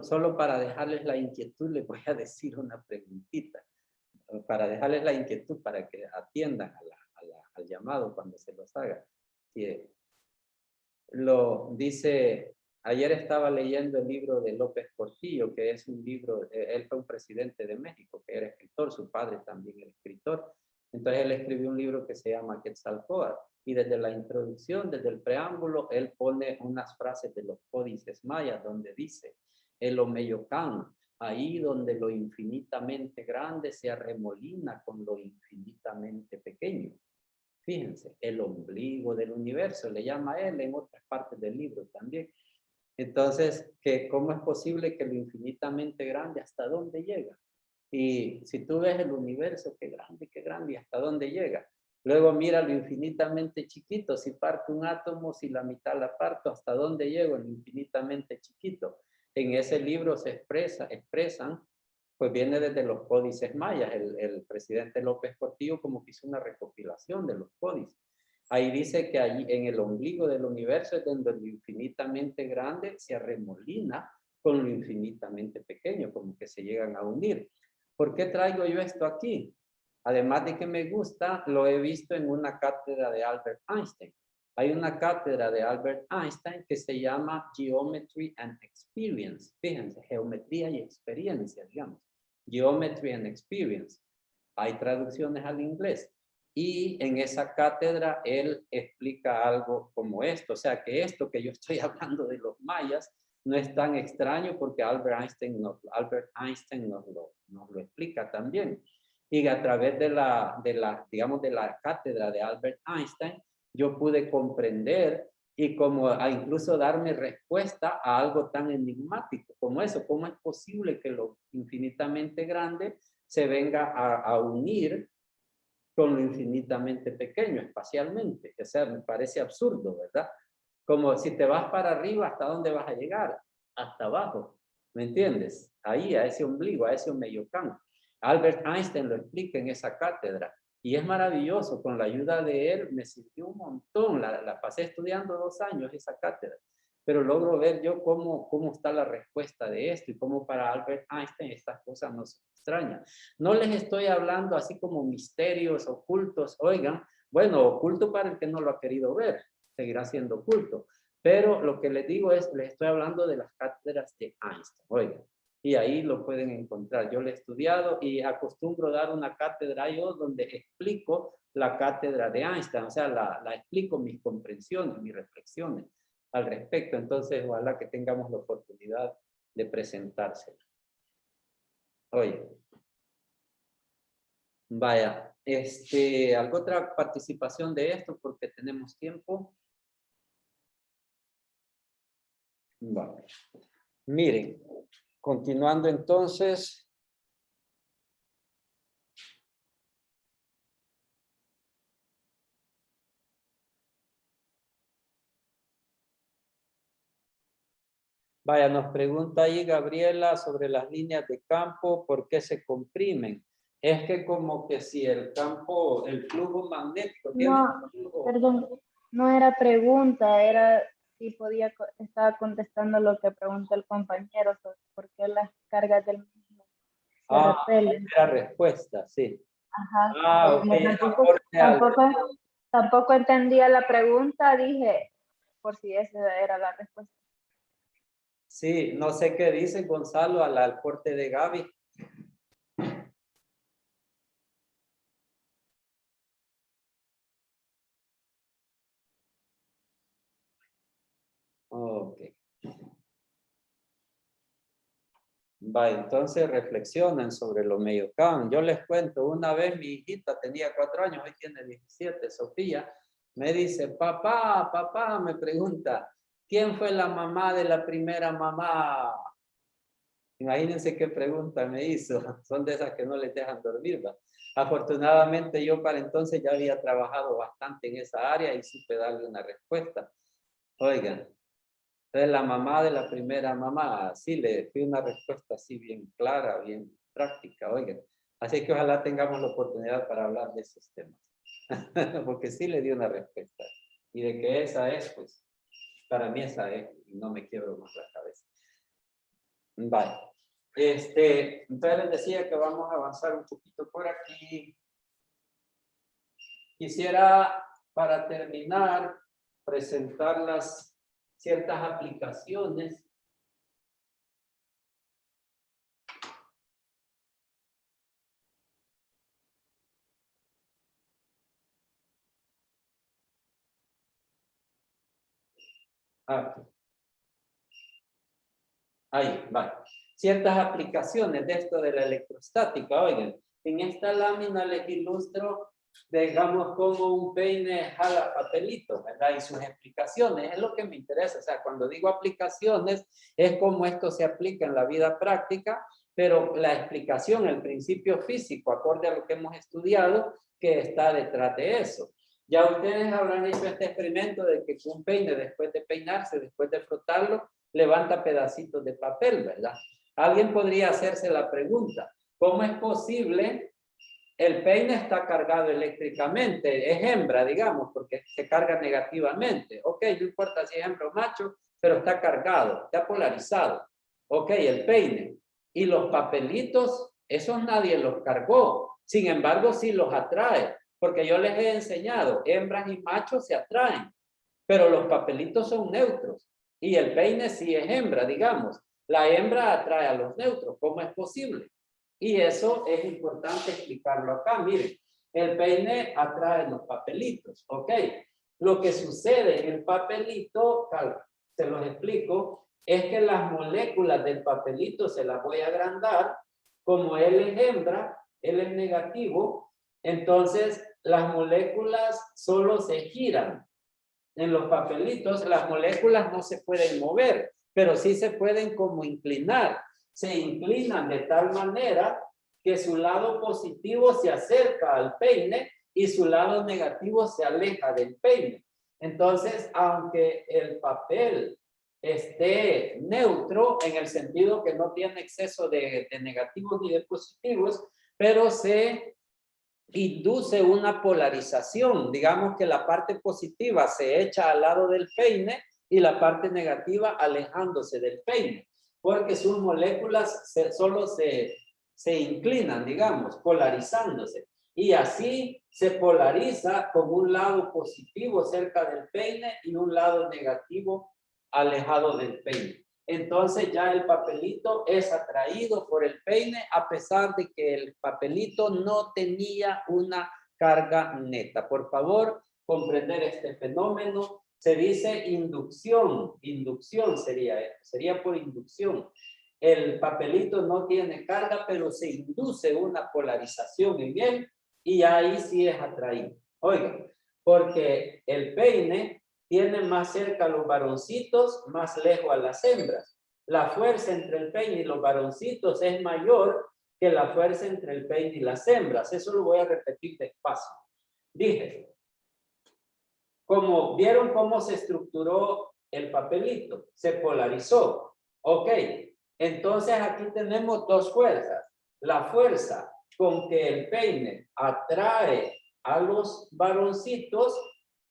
Solo para dejarles la inquietud, les voy a decir una preguntita, para dejarles la inquietud para que atiendan al llamado cuando se los haga. Sí, lo dice, ayer estaba leyendo el libro de López Portillo, que es un libro, él fue un presidente de México, que era escritor, su padre también era escritor. Entonces él escribió un libro que se llama Quetzalcóatl, y desde la introducción, desde el preámbulo, él pone unas frases de los códices mayas donde dice, el Omeyocán, ahí donde lo infinitamente grande se arremolina con lo infinitamente pequeño. Fíjense, el ombligo del universo, le llama él en otras partes del libro también. Entonces, ¿cómo es posible que lo infinitamente grande, hasta dónde llega? Y si tú ves el universo, qué grande, y hasta dónde llega. Luego mira lo infinitamente chiquito, si parto un átomo, si la mitad la parto, hasta dónde llego, en lo infinitamente chiquito. En ese libro se expresan, pues viene desde los códices mayas. El presidente López Portillo como que hizo una recopilación de los códices. Ahí dice que allí en el ombligo del universo es donde lo infinitamente grande se arremolina con lo infinitamente pequeño, como que se llegan a unir. ¿Por qué traigo yo esto aquí? Además de que me gusta, lo he visto en una cátedra de Albert Einstein. Hay una cátedra de Albert Einstein que se llama Geometry and Experience. Fíjense, geometría y experiencia, digamos. Geometry and Experience. Hay traducciones al inglés. Y en esa cátedra él explica algo como esto. O sea, que esto que yo estoy hablando de los mayas no es tan extraño porque Albert Einstein nos lo explica también. Y a través de la cátedra de Albert Einstein, yo pude comprender y incluso darme respuesta a algo tan enigmático como eso. ¿Cómo es posible que lo infinitamente grande se venga a unir con lo infinitamente pequeño espacialmente? O sea, me parece absurdo, ¿verdad? Como si te vas para arriba, ¿hasta dónde vas a llegar? Hasta abajo, ¿me entiendes? Ahí, a ese ombligo, a ese omeyocán. Albert Einstein lo explica en esa cátedra y es maravilloso. Con la ayuda de él me sirvió un montón. La pasé estudiando 2 años esa cátedra, pero logro ver yo cómo está la respuesta de esto y cómo para Albert Einstein estas cosas no son extrañas. No les estoy hablando así como misterios ocultos. Oigan, bueno, oculto para el que no lo ha querido ver, seguirá siendo oculto. Pero lo que les digo es, les estoy hablando de las cátedras de Einstein, oigan, y ahí lo pueden encontrar. Yo lo he estudiado y acostumbro dar una cátedra yo donde explico la cátedra de Einstein, o sea, la explico mis comprensiones, mis reflexiones al respecto. Entonces, ojalá que tengamos la oportunidad de presentársela. Oye, vaya, ¿alguna otra participación de esto? Porque tenemos tiempo. Vale. Miren, continuando entonces. Vaya, nos pregunta ahí Gabriela sobre las líneas de campo, ¿por qué se comprimen? Es que como que si el campo, el flujo magnético tiene No, flujo. perdón, no era pregunta, era si podía, estaba contestando lo que preguntó el compañero sobre por qué las cargas del mismo se repelen. Era respuesta, sí. Ajá. Ok. Tampoco entendía la pregunta, dije, por si esa era la respuesta. Sí, no sé qué dice Gonzalo al aporte de Gaby. Ok. Va, entonces reflexionen sobre lo Meiocan. Yo les cuento, una vez mi hijita tenía 4 años, hoy tiene 17, Sofía, me dice, papá, me pregunta, ¿quién fue la mamá de la primera mamá? Imagínense qué pregunta me hizo. Son de esas que no les dejan dormir, ¿va? Afortunadamente yo para entonces ya había trabajado bastante en esa área y supe darle una respuesta. Oigan, entonces la mamá de la primera mamá, sí le fui una respuesta así bien clara, bien práctica, oigan. Así que ojalá tengamos la oportunidad para hablar de esos temas. Porque sí le di una respuesta. Y de que esa es, pues, para mí esa es, y no me quiebro más la cabeza. Vale. Entonces les decía que vamos a avanzar un poquito por aquí. Quisiera, para terminar, presentar las ciertas aplicaciones aquí. Ahí, vale. Ciertas aplicaciones de esto de la electrostática. Oigan, en esta lámina les ilustro, digamos, como un peine jala papelito, ¿verdad? Y sus explicaciones, es lo que me interesa. O sea, cuando digo aplicaciones, es cómo esto se aplica en la vida práctica, pero la explicación, el principio físico, acorde a lo que hemos estudiado, que está detrás de eso. Ya ustedes habrán hecho este experimento de que un peine, después de peinarse, después de frotarlo, levanta pedacitos de papel, ¿verdad? Alguien podría hacerse la pregunta, ¿cómo es posible? El peine está cargado eléctricamente, es hembra, digamos, porque se carga negativamente. Ok, no importa si es hembra o macho, pero está cargado, está polarizado. Ok, el peine. Y los papelitos, esos nadie los cargó. Sin embargo, sí los atrae, porque yo les he enseñado, hembras y machos se atraen, pero los papelitos son neutros. Y el peine sí es hembra, digamos. La hembra atrae a los neutros. ¿Cómo es posible? Y eso es importante explicarlo acá. Miren, el peine atrae los papelitos, ¿ok? Lo que sucede en el papelito, se los explico, es que las moléculas del papelito se las voy a agrandar. Como él es hembra, él es negativo, entonces las moléculas solo se giran. En los papelitos las moléculas no se pueden mover, pero sí se pueden como inclinar. Se inclinan de tal manera que su lado positivo se acerca al peine y su lado negativo se aleja del peine. Entonces, aunque el papel esté neutro, en el sentido que no tiene exceso de negativos ni de positivos, pero se induce una polarización. Digamos que la parte positiva se echa al lado del peine y la parte negativa alejándose del peine, porque sus moléculas solo se inclinan, digamos, polarizándose. Y así se polariza con un lado positivo cerca del peine y un lado negativo alejado del peine. Entonces ya el papelito es atraído por el peine a pesar de que el papelito no tenía una carga neta. Por favor, comprender este fenómeno. Se dice inducción. Inducción sería esto. Sería por inducción. El papelito no tiene carga, pero se induce una polarización en él y ahí sí es atraído. Oigan, porque el peine tiene más cerca a los varoncitos, más lejos a las hembras. La fuerza entre el peine y los varoncitos es mayor que la fuerza entre el peine y las hembras. Eso lo voy a repetir despacio. Dije, como vieron cómo se estructuró el papelito, se polarizó. Ok, entonces aquí tenemos dos fuerzas. La fuerza con que el peine atrae a los varoncitos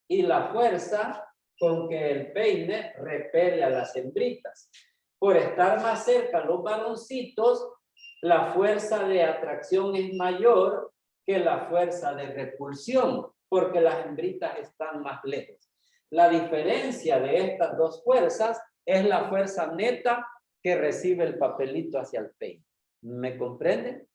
y la fuerza con que el peine repele a las hembritas. Por estar más cerca a los varoncitos, la fuerza de atracción es mayor que la fuerza de repulsión, porque las hembritas están más lejos. La diferencia de estas dos fuerzas es la fuerza neta que recibe el papelito hacia el peine. ¿Me comprenden?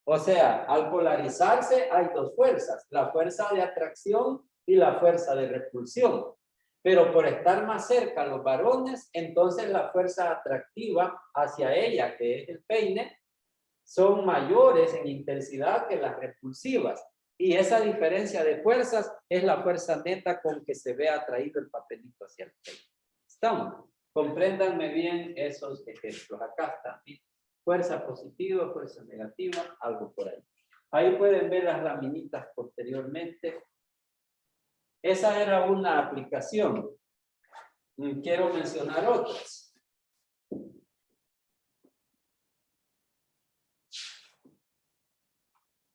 O sea, al polarizarse hay dos fuerzas, la fuerza de atracción y la fuerza de repulsión. Pero por estar más cerca a los varones, entonces la fuerza atractiva hacia ella, que es el peine, son mayores en intensidad que las repulsivas. Y esa diferencia de fuerzas es la fuerza neta con que se ve atraído el papelito hacia el peine. ¿Estamos? Compréndanme bien esos ejemplos. Acá están. Fuerza positiva, fuerza negativa, algo por ahí. Ahí pueden ver las laminitas posteriormente. Esa era una aplicación. Quiero mencionar otras.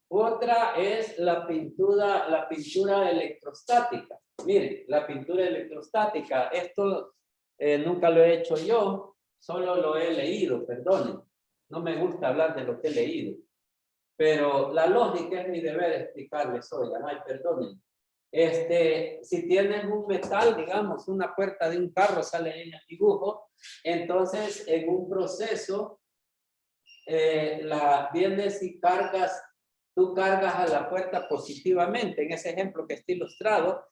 Otra es la pintura electrostática. Miren, la pintura electrostática, esto nunca lo he hecho yo, solo lo he leído, perdonen. No me gusta hablar de lo que he leído. Pero la lógica es mi deber explicarles, oigan, ay, perdonen. Si tienen un metal, digamos, una puerta de un carro, sale en el dibujo, entonces en un proceso, vienes y tú cargas a la puerta positivamente, en ese ejemplo que está ilustrado,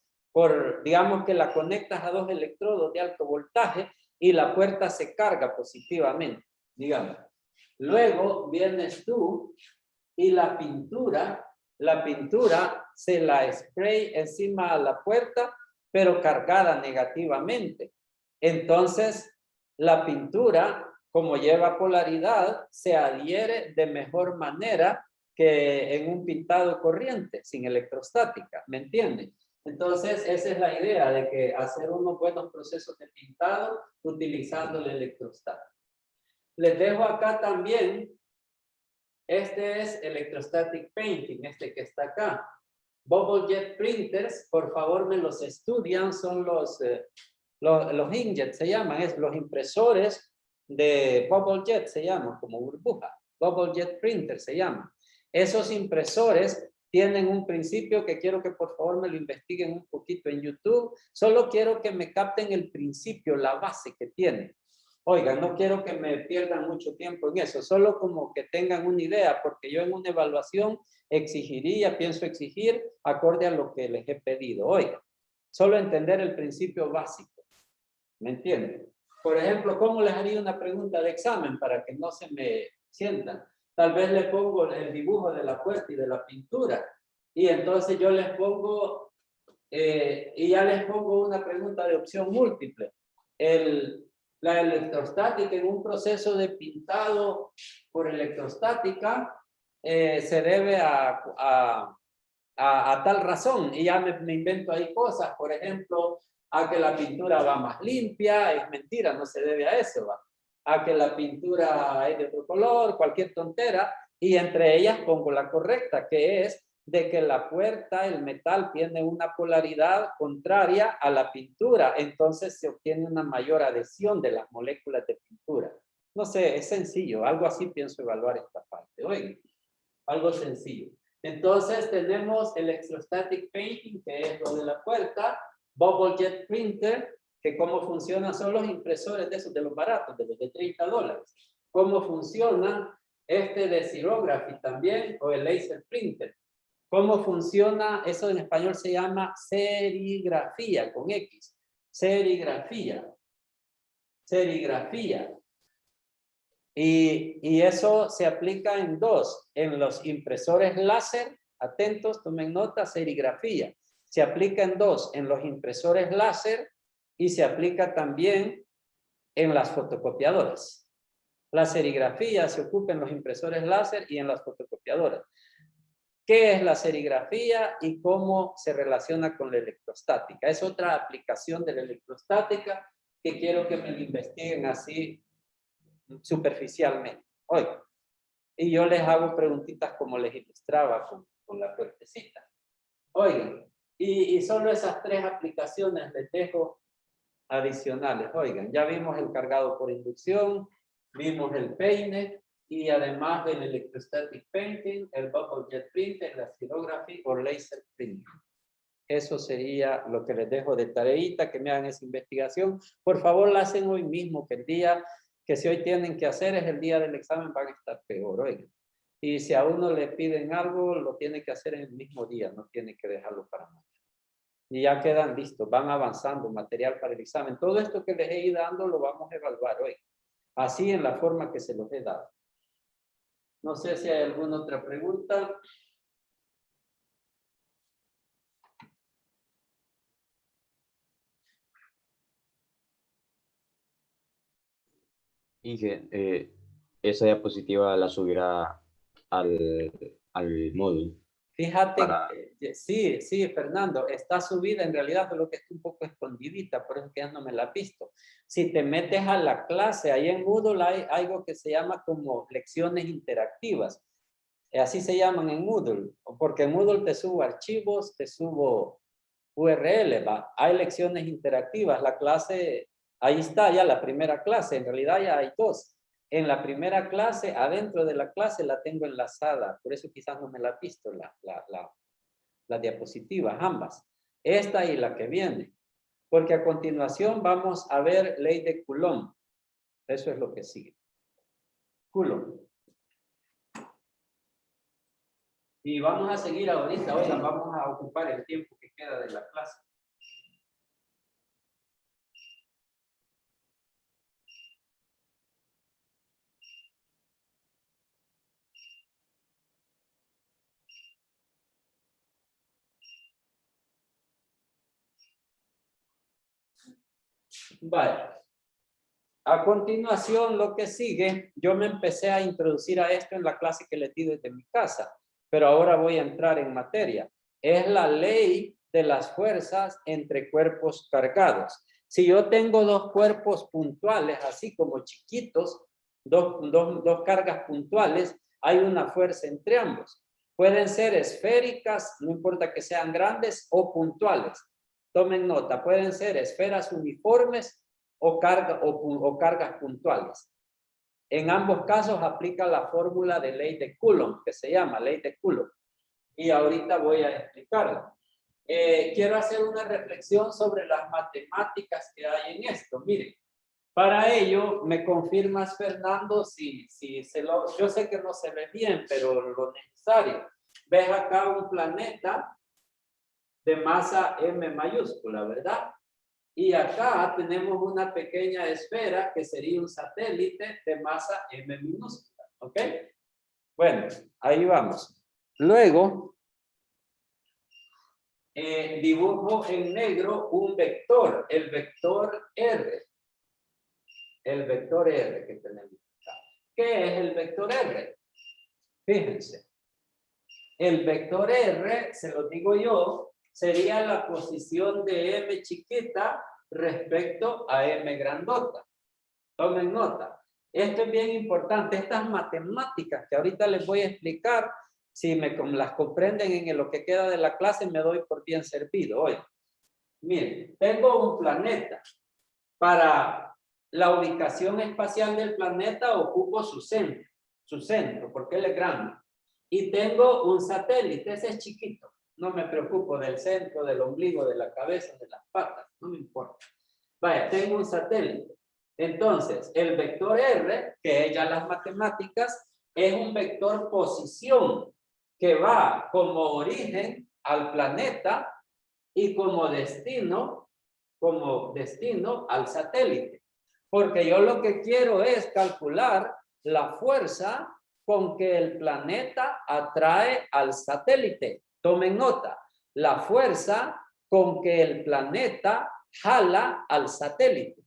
digamos que la conectas a dos electrodos de alto voltaje y la puerta se carga positivamente, digamos. Luego vienes tú y la pintura se la spray encima a la puerta, pero cargada negativamente. Entonces, la pintura, como lleva polaridad, se adhiere de mejor manera que en un pintado corriente, sin electrostática, ¿me entienden? Entonces, esa es la idea de que hacer unos buenos procesos de pintado utilizando la electrostática. Les dejo acá también, este es Electrostatic Painting, este que está acá. Bubble Jet Printers, por favor me los estudian, son los inkjet, se llaman, los impresores de Bubble Jet, se llaman como burbuja. Bubble Jet Printers se llaman. Esos impresores tienen un principio que quiero que por favor me lo investiguen un poquito en YouTube. Solo quiero que me capten el principio, la base que tienen. Oigan, no quiero que me pierdan mucho tiempo en eso, solo como que tengan una idea, porque yo en una evaluación pienso exigir acorde a lo que les he pedido. Oigan, solo entender el principio básico. ¿Me entienden? Por ejemplo, ¿cómo les haría una pregunta de examen para que no se me sientan? Tal vez le pongo el dibujo de la puerta y de la pintura. Y entonces yo les pongo, y ya les pongo una pregunta de opción múltiple. La electrostática en un proceso de pintado por electrostática se debe a tal razón. Y ya me invento ahí cosas, por ejemplo, a que la pintura va más limpia. Es mentira, no se debe a eso, va. A que la pintura es de otro color, cualquier tontera, y entre ellas pongo la correcta, que es de que la puerta, el metal, tiene una polaridad contraria a la pintura, entonces se obtiene una mayor adhesión de las moléculas de pintura. No sé, es sencillo, algo así pienso evaluar esta parte. Oigan, algo sencillo. Entonces tenemos el Electrostatic Painting, que es lo de la puerta, Bubble Jet Printer, que cómo funcionan son los impresores de esos, de los baratos, de los de $30. Cómo funciona este de Xerography también, o el laser printer. Cómo funciona, eso en español se llama serigrafía, con X. Serigrafía. Serigrafía. Y eso se aplica en dos, en los impresores láser, atentos, tomen nota, serigrafía. Se aplica en dos, en los impresores láser y se aplica también en las fotocopiadoras. La serigrafía se ocupa en los impresores láser y en las fotocopiadoras. ¿Qué es la serigrafía y cómo se relaciona con la electrostática? Es otra aplicación de la electrostática que quiero que me lo investiguen así superficialmente. Oigan, y yo les hago preguntitas como les ilustraba con la puertecita. Oigan, y solo esas tres aplicaciones les dejo adicionales. Oigan, ya vimos el cargado por inducción, vimos el peine, y además del electrostatic painting, el bubble jet printing, la xerography o laser printing. Eso sería lo que les dejo de tareita, que me hagan esa investigación. Por favor, la hacen hoy mismo, que el día que si hoy tienen que hacer es el día del examen, van a estar peor, oigan. Y si a uno le piden algo, lo tiene que hacer en el mismo día, no tiene que dejarlo para mañana. Y ya quedan listos, van avanzando, material para el examen. Todo esto que les he ido dando lo vamos a evaluar hoy. Así en la forma que se los he dado. No sé si hay alguna otra pregunta. Inge, esa diapositiva la subirá al módulo. Fíjate, para... sí, Fernando, está subida, en realidad lo que está un poco escondidita, por eso que ya no me la he visto. Si te metes a la clase, ahí en Moodle hay algo que se llama como lecciones interactivas. Así se llaman en Moodle, porque en Moodle te subo archivos, te subo URL, ¿va? Hay lecciones interactivas, la clase, ahí está ya la primera clase, en realidad ya hay dos. En la primera clase, adentro de la clase la tengo enlazada, por eso quizás no me la he visto, las diapositivas, ambas. Esta y la que viene. Porque a continuación vamos a ver ley de Coulomb. Eso es lo que sigue. Coulomb. Y vamos a seguir ahorita, oigan, vamos a ocupar el tiempo que queda de la clase. Vale. A continuación, lo que sigue, yo me empecé a introducir a esto en la clase que les di desde mi casa, pero ahora voy a entrar en materia. Es la ley de las fuerzas entre cuerpos cargados. Si yo tengo dos cuerpos puntuales, así como chiquitos, dos cargas puntuales, hay una fuerza entre ambos. Pueden ser esféricas, no importa que sean grandes, o puntuales. Tomen nota, pueden ser esferas uniformes o cargas puntuales. En ambos casos aplica la fórmula de ley de Coulomb, que se llama ley de Coulomb. Y ahorita voy a explicarla. Quiero hacer una reflexión sobre las matemáticas que hay en esto. Miren, para ello, me confirmas, Fernando, yo sé que no se ve bien, pero lo necesario. Ves acá un planeta de masa M mayúscula, ¿verdad? Y acá tenemos una pequeña esfera que sería un satélite de masa M minúscula, ¿ok? Bueno, ahí vamos. Luego, dibujo en negro un vector, el vector R. El vector R que tenemos acá. ¿Qué es el vector R? Fíjense. El vector R, se lo digo yo, sería la posición de M chiquita respecto a M grandota. Tomen nota. Esto es bien importante. Estas matemáticas que ahorita les voy a explicar, si las comprenden en lo que queda de la clase, me doy por bien servido hoy. Miren, tengo un planeta. Para la ubicación espacial del planeta ocupo su centro, porque él es grande. Y tengo un satélite, ese es chiquito. No me preocupo del centro, del ombligo, de la cabeza, de las patas, no me importa. Vaya, tengo un satélite. Entonces, el vector R, que es ya las matemáticas, es un vector posición que va como origen al planeta y como destino al satélite. Porque yo lo que quiero es calcular la fuerza con que el planeta atrae al satélite. Tomen nota, la fuerza con que el planeta jala al satélite.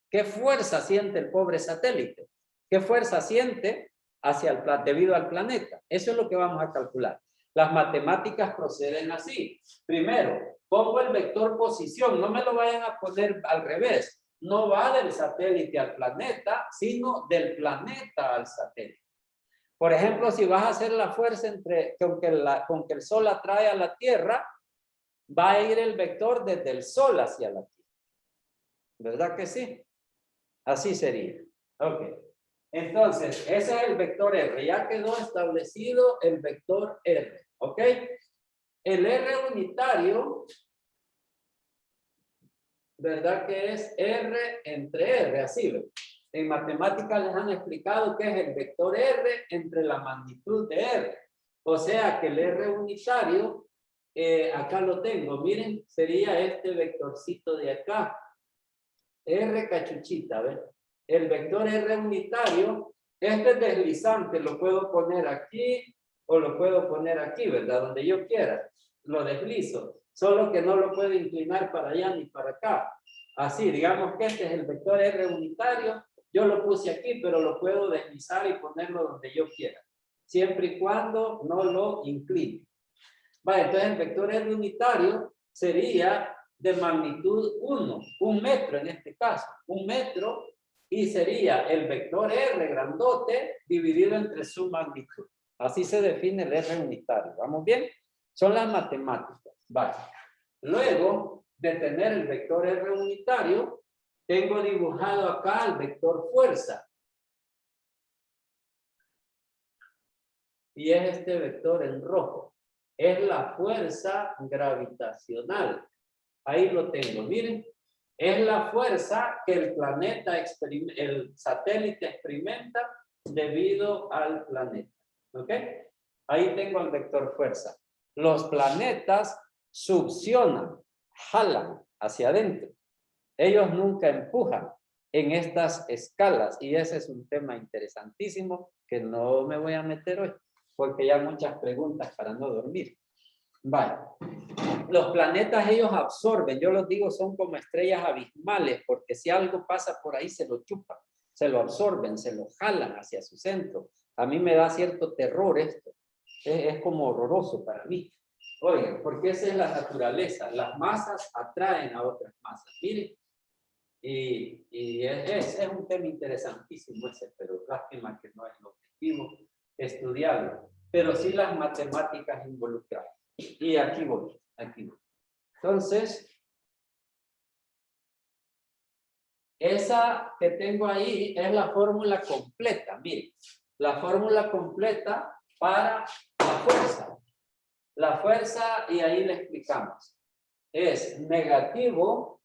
¿Qué fuerza siente el pobre satélite? ¿Qué fuerza siente hacia el debido al planeta? Eso es lo que vamos a calcular. Las matemáticas proceden así. Primero, pongo el vector posición. No me lo vayan a poner al revés. No va del satélite al planeta, sino del planeta al satélite. Por ejemplo, si vas a hacer la fuerza con que el Sol atrae a la Tierra, va a ir el vector desde el Sol hacia la Tierra. ¿Verdad que sí? Así sería. Ok. Entonces, ese es el vector R. Ya quedó establecido el vector R. ¿Ok? El R unitario, ¿verdad que es R entre R? Así, ¿verdad? En matemáticas les han explicado que es el vector R entre la magnitud de R. O sea que el R unitario, acá lo tengo, miren, sería este vectorcito de acá. R cachuchita, ¿ves? El vector R unitario, este deslizante lo puedo poner aquí o lo puedo poner aquí, ¿verdad? Donde yo quiera. Lo deslizo, solo que no lo puedo inclinar para allá ni para acá. Así, digamos que este es el vector R unitario. Yo lo puse aquí, pero lo puedo deslizar y ponerlo donde yo quiera. Siempre y cuando no lo incline. Vale, entonces el vector R unitario sería de magnitud 1, 1 metro en este caso, 1 metro, y sería el vector R grandote dividido entre su magnitud. Así se define el R unitario. ¿Vamos bien? Son las matemáticas. Vale. Luego de tener el vector R unitario, tengo dibujado acá el vector fuerza. Y es este vector en rojo. Es la fuerza gravitacional. Ahí lo tengo, miren. Es la fuerza que el planeta el satélite experimenta debido al planeta. ¿Ok? Ahí tengo el vector fuerza. Los planetas succionan, jalan hacia adentro. Ellos nunca empujan en estas escalas y ese es un tema interesantísimo que no me voy a meter hoy porque ya muchas preguntas para no dormir. Vale. Los planetas ellos absorben, yo los digo son como estrellas abismales porque si algo pasa por ahí se lo chupan, se lo absorben, se lo jalan hacia su centro. A mí me da cierto terror esto, es como horroroso para mí. Oigan, porque esa es la naturaleza, las masas atraen a otras masas, miren. Y es un tema interesantísimo ese, pero lástima que no es el objetivo estudiarlo, pero sí las matemáticas involucradas. Y aquí voy, aquí voy. Entonces, esa que tengo ahí es la fórmula completa, miren, la fórmula completa para la fuerza. La fuerza, y ahí le explicamos, es negativo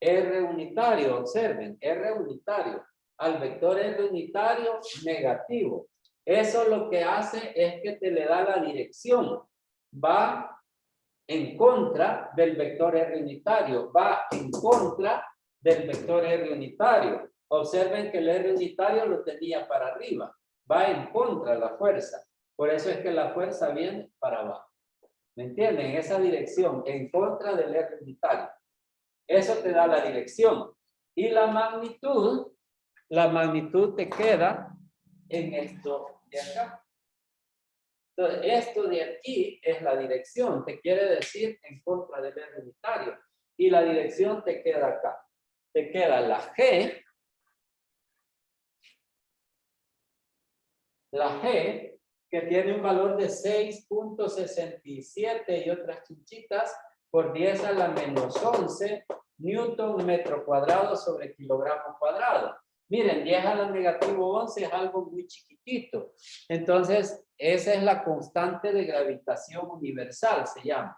R unitario, observen, R unitario, al vector R unitario negativo. Eso lo que hace es que te le da la dirección, va en contra del vector R unitario, va en contra del vector R unitario. Observen que el R unitario lo tenía para arriba, va en contra de la fuerza, por eso es que la fuerza viene para abajo. ¿Me entienden? En esa dirección, en contra del R unitario. Eso te da la dirección. Y la magnitud te queda en esto de acá. Entonces, esto de aquí es la dirección, te quiere decir en contra del R unitario. Y la dirección te queda acá. Te queda la G. La G, que tiene un valor de 6.67 y otras chinchitas por 10 a la menos 11 newton metro cuadrado sobre kilogramo cuadrado. Miren, 10 a la negativo 11 es algo muy chiquitito. Entonces, esa es la constante de gravitación universal, se llama.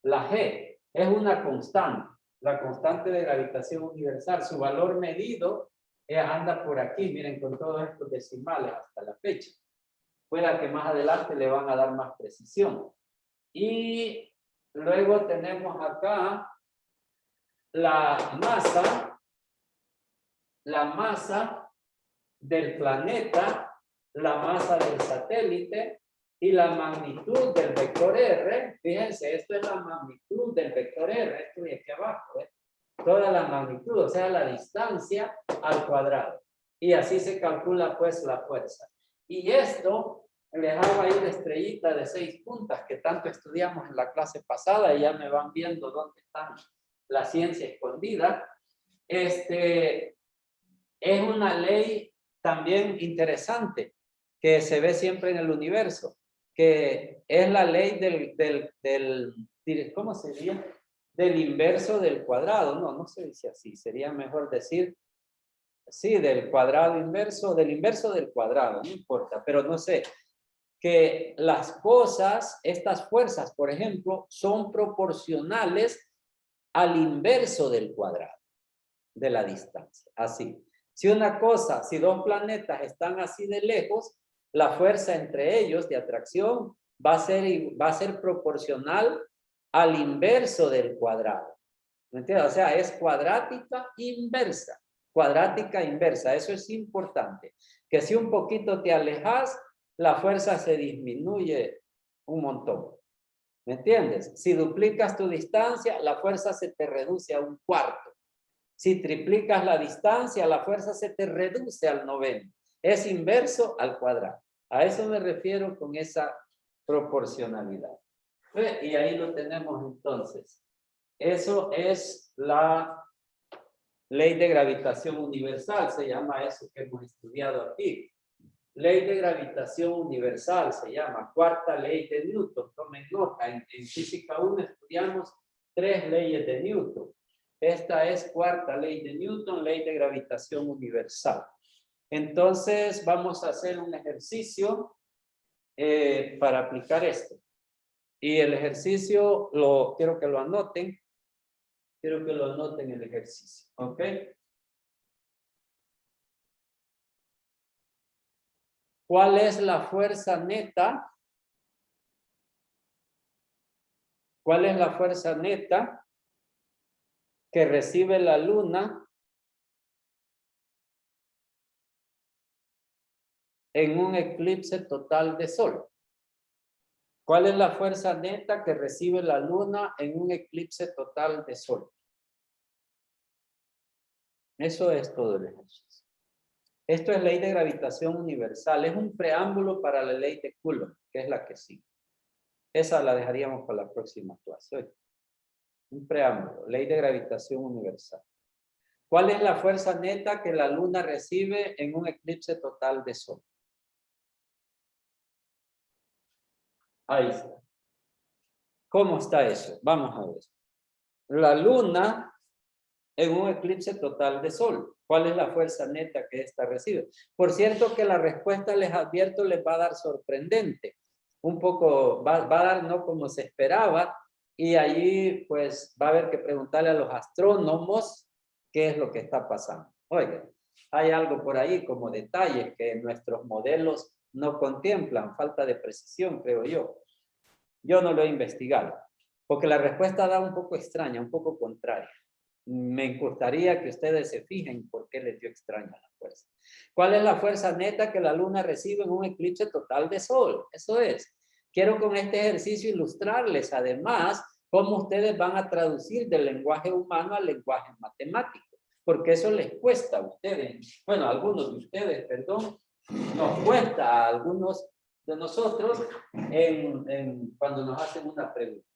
La G es una constante. La constante de gravitación universal, su valor medido anda por aquí, miren, con todos estos decimales hasta la fecha. Pueda que más adelante le van a dar más precisión. Y luego tenemos acá la masa del planeta, la masa del satélite y la magnitud del vector R. Fíjense, esto es la magnitud del vector R, esto de aquí abajo, toda la magnitud, o sea, la distancia al cuadrado. Y así se calcula pues la fuerza. Y esto les hago ahí una estrellita de 6 puntas que tanto estudiamos en la clase pasada y ya me van viendo dónde están la ciencia escondida. Es una ley también interesante que se ve siempre en el universo, que es la ley ¿cómo sería? Del inverso del cuadrado. No se dice así, sería mejor decir, sí, del cuadrado inverso, del inverso del cuadrado, no importa, pero no sé, que las cosas, estas fuerzas, por ejemplo, son proporcionales al inverso del cuadrado de la distancia, así. Si dos planetas están así de lejos, la fuerza entre ellos de atracción va a ser proporcional al inverso del cuadrado. ¿Me entiendes? O sea, es cuadrática inversa. Cuadrática inversa, eso es importante. Que si un poquito te alejas, la fuerza se disminuye un montón. ¿Me entiendes? Si duplicas tu distancia, la fuerza se te reduce a 1/4. Si triplicas la distancia, la fuerza se te reduce al 90. Es inverso al cuadrado. A eso me refiero con esa proporcionalidad. Y ahí lo tenemos entonces. Eso es la ley de gravitación universal, se llama eso que hemos estudiado aquí. Ley de gravitación universal se llama, cuarta ley de Newton. Tomen nota, en física 1 estudiamos 3 leyes de Newton. Esta es cuarta ley de Newton, ley de gravitación universal. Entonces vamos a hacer un ejercicio para aplicar esto. Y el ejercicio, quiero que lo anoten. Quiero que lo anoten el ejercicio, ¿ok? ¿Cuál es la fuerza neta? ¿Cuál es la fuerza neta que recibe la Luna en un eclipse total de Sol? ¿Cuál es la fuerza neta que recibe la Luna en un eclipse total de Sol? Eso es todo el ejercicio. Esto es ley de gravitación universal. Es un preámbulo para la ley de Coulomb, que es la que sigue. Esa la dejaríamos para la próxima clase. Hoy. Un preámbulo, ley de gravitación universal. ¿Cuál es la fuerza neta que la Luna recibe en un eclipse total de Sol? Ahí está. ¿Cómo está eso? Vamos a ver. La Luna en un eclipse total de Sol. ¿Cuál es la fuerza neta que ésta recibe? Por cierto que la respuesta, les advierto, les va a dar sorprendente. Un poco, va a dar no como se esperaba, y allí pues va a haber que preguntarle a los astrónomos qué es lo que está pasando. Oigan, hay algo por ahí como detalles que nuestros modelos no contemplan, falta de precisión, creo yo. Yo no lo he investigado, porque la respuesta da un poco extraña, un poco contraria. Me gustaría que ustedes se fijen por qué les dio extraña la fuerza. ¿Cuál es la fuerza neta que la Luna recibe en un eclipse total de Sol? Eso es. Quiero con este ejercicio ilustrarles además cómo ustedes van a traducir del lenguaje humano al lenguaje matemático, porque eso les cuesta a ustedes, bueno, a algunos de ustedes, perdón, nos cuesta a algunos de nosotros cuando nos hacen una pregunta.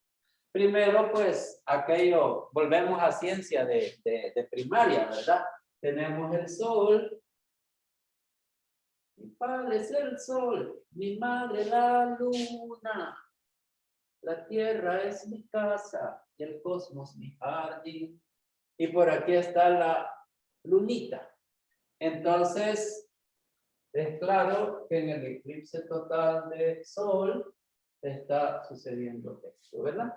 Primero, pues, aquello, volvemos a ciencia de primaria, ¿verdad? Tenemos el Sol. Mi padre es el Sol, mi madre la Luna. La Tierra es mi casa y el cosmos mi jardín. Y por aquí está la lunita. Entonces, es claro que en el eclipse total de Sol está sucediendo esto, ¿verdad?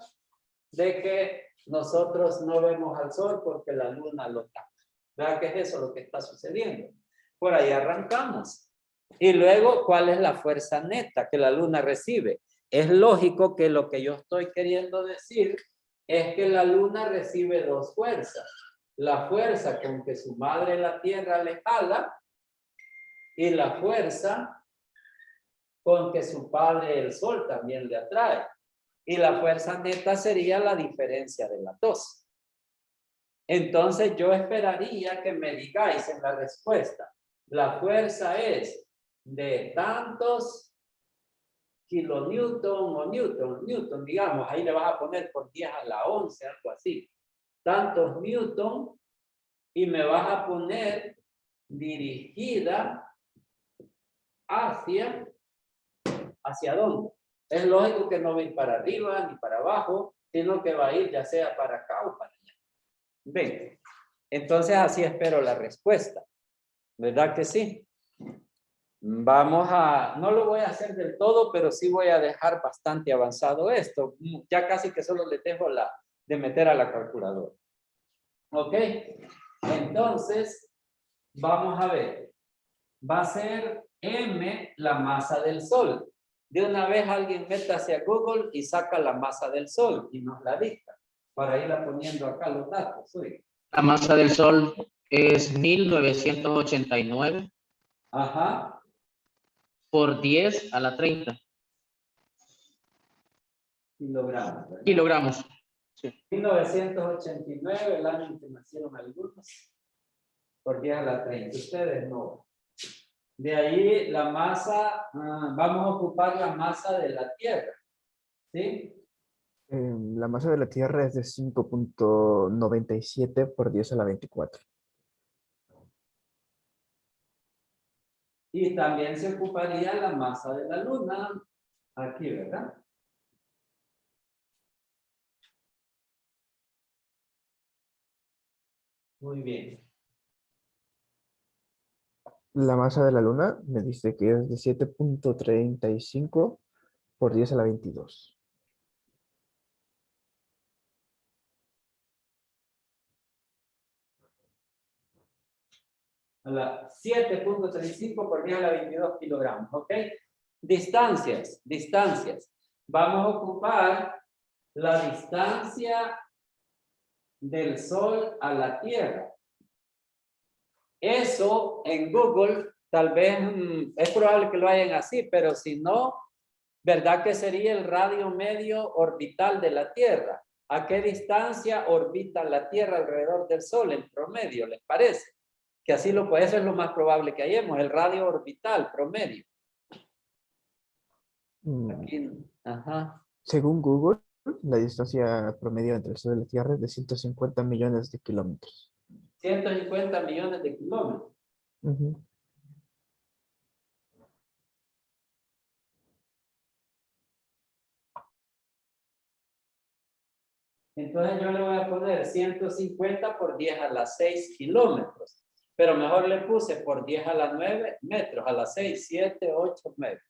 de que nosotros no vemos al sol porque la luna lo tapa. ¿Verdad que es eso lo que está sucediendo? Por ahí arrancamos. Y luego, ¿cuál es la fuerza neta que la luna recibe? Es lógico que lo que yo estoy queriendo decir es que la luna recibe dos fuerzas. La fuerza con que su madre la tierra le jala y la fuerza con que su padre el sol también le atrae. Y la fuerza neta sería la diferencia de las dos. Entonces yo esperaría que me digáis en la respuesta, la fuerza es de tantos kilonewton o newton, digamos, ahí le vas a poner por 10 a la 11, algo así. Tantos newton y me vas a poner dirigida ¿hacia dónde? Es lógico que no va a ir para arriba ni para abajo, sino que va a ir ya sea para acá o para allá. Ven, entonces así espero la respuesta. ¿Verdad que sí? Vamos a, no lo voy a hacer del todo, pero sí voy a dejar bastante avanzado esto. Ya casi que solo le dejo de meter a la calculadora. ¿Ok? Entonces, vamos a ver. Va a ser M la masa del Sol. De una vez alguien mete hacia Google y saca la masa del Sol y nos la dicta para irla poniendo acá los datos. ¿Sí? La masa del Sol es 1989 Ajá. por 10 a la 30 Kilogramos. ¿verdad? kilogramos. Sí. 1989, el año en que nacieron algunos, por 10 a la 30. Ustedes no. De ahí la masa, vamos a ocupar la masa de la Tierra. ¿Sí? La masa de la Tierra es de 5.97 por 10 a la 24. Y también se ocuparía la masa de la Luna, aquí, ¿verdad? Muy bien. La masa de la Luna me dice que es de 7.35 por 10 a la 22. A la 7.35 por 10 a la 22 kilogramos, ¿ok? Distancias. Vamos a ocupar la distancia del Sol a la Tierra. Eso en Google tal vez es probable que lo hayan así, pero si no, ¿verdad que sería el radio medio orbital de la Tierra? ¿A qué distancia orbita la Tierra alrededor del Sol en promedio? ¿Les parece? Que así eso es lo más probable que hallemos, el radio orbital promedio. Aquí, ajá. Según Google, la distancia promedio entre el Sol y la Tierra es de 150 millones de kilómetros. 150 millones de kilómetros. Ujú. Entonces yo le voy a poner 150 por 10 a la 6 kilómetros. Pero mejor le puse por 10 a la 9 metros, a las 6, 7, 8 metros.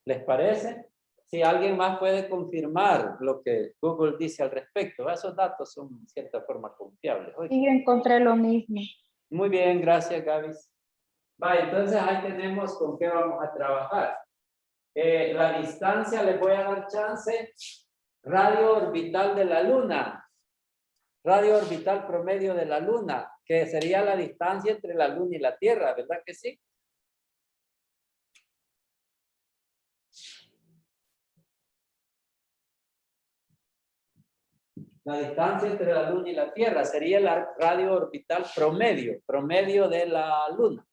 ¿Les parece? Si alguien más puede confirmar lo que Google dice al respecto. Esos datos son de cierta forma confiables. Sí, encontré lo mismo. Muy bien, gracias Gaby. Vale, entonces ahí tenemos con qué vamos a trabajar. La distancia, les voy a dar chance. Radio orbital de la Luna. Radio orbital promedio de la Luna, que sería la distancia entre la Luna y la Tierra, ¿verdad que sí? La distancia entre la Luna y la Tierra sería la radio orbital promedio de la Luna.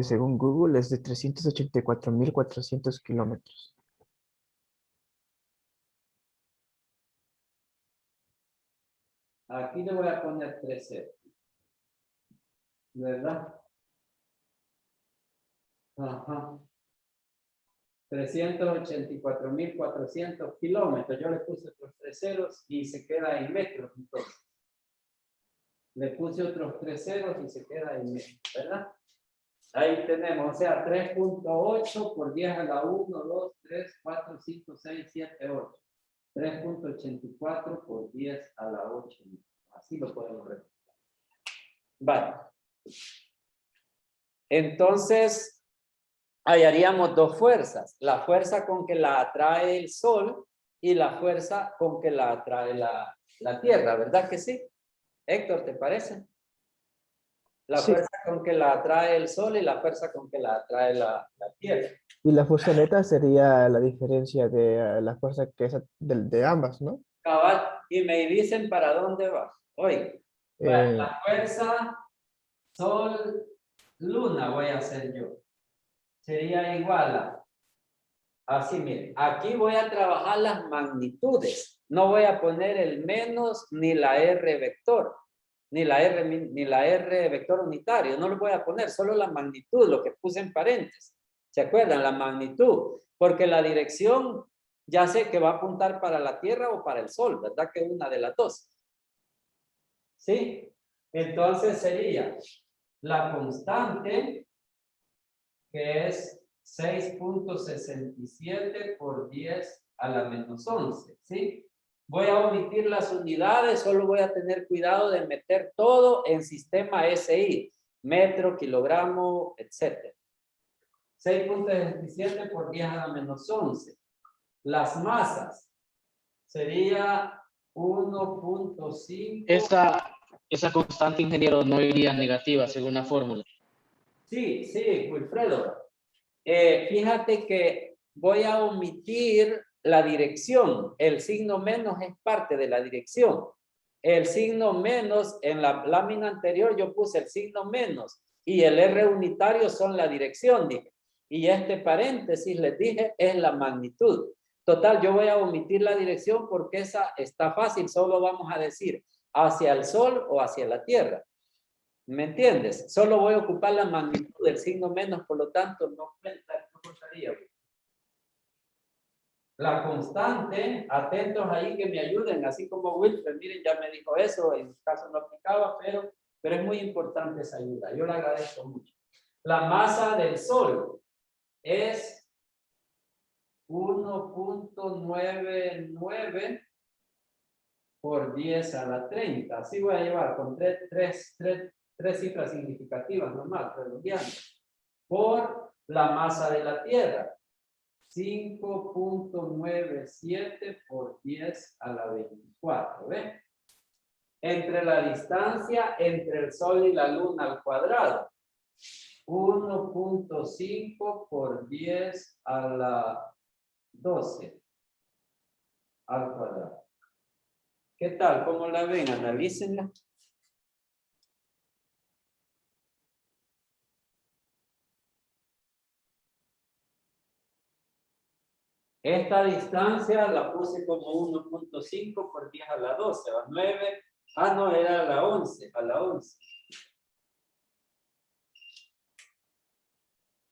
Según Google, es de 384.400 kilómetros. Aquí le voy a poner 13. ¿Verdad? Ajá. 384.400 kilómetros. Yo le puse otros 3 ceros y se queda en metros. Entonces. Le puse otros 3 ceros y se queda en metros, ¿verdad? Ahí tenemos, o sea, 3.8 por 10 a la 1, 2, 3, 4, 5, 6, 7, 8. 3.84 por 10 a la 8. Así lo podemos representar. Vale. Entonces, hallaríamos dos fuerzas. La fuerza con que la atrae el Sol y la fuerza con que la atrae la Tierra, ¿verdad que sí? Héctor, ¿te parece? La Sí. fuerza con que la atrae el Sol y la fuerza con que la atrae la Tierra. Y la fuerza neta sería la diferencia de la fuerza que es de ambas, ¿no? Cabal, y me dicen para dónde va. Oye, la fuerza Sol-Luna voy a hacer yo. Sería igual a, así miren, aquí voy a trabajar las magnitudes. No voy a poner el menos ni la R vector, ni la R vector unitario. No lo voy a poner, solo la magnitud, lo que puse en paréntesis. ¿Se acuerdan? La magnitud. Porque la dirección ya sé que va a apuntar para la Tierra o para el Sol, ¿verdad? Que una de las dos. ¿Sí? Entonces sería la constante, que es 6.67 por 10 a la menos 11, ¿sí? Voy a omitir las unidades, solo voy a tener cuidado de meter todo en sistema SI, metro, kilogramo, etc. 6.67 por 10 a la menos 11. Las masas sería 1.5. Esa constante, ingeniero, no iría negativa según la fórmula. Sí, sí, Wilfredo. Fíjate que voy a omitir la dirección. El signo menos es parte de la dirección. El signo menos, en la lámina anterior yo puse el signo menos y el R unitario son la dirección, dije. Y este paréntesis, les dije, es la magnitud. Total, yo voy a omitir la dirección porque esa está fácil. Solo vamos a decir hacia el Sol o hacia la Tierra. ¿Me entiendes? Solo voy a ocupar la magnitud del signo menos, por lo tanto, no contaría. La constante, atentos ahí que me ayuden, así como Wilfred, miren, ya me dijo eso, en caso no aplicaba, pero es muy importante esa ayuda. Yo le agradezco mucho. La masa del Sol es 1.99 por 10 a la 30. Así voy a llevar con tres cifras significativas nomás, redondeando. Por la masa de la Tierra. 5.97 por 10 a la 24. ¿Ven? Entre la distancia entre el Sol y la Luna al cuadrado. 1.5 por 10 a la 12 al cuadrado. ¿Qué tal? ¿Cómo la ven? Analícenla. Esta distancia la puse como 1.5 por 10 a la 12, a 9. Ah, no, era a la 11, a la 11.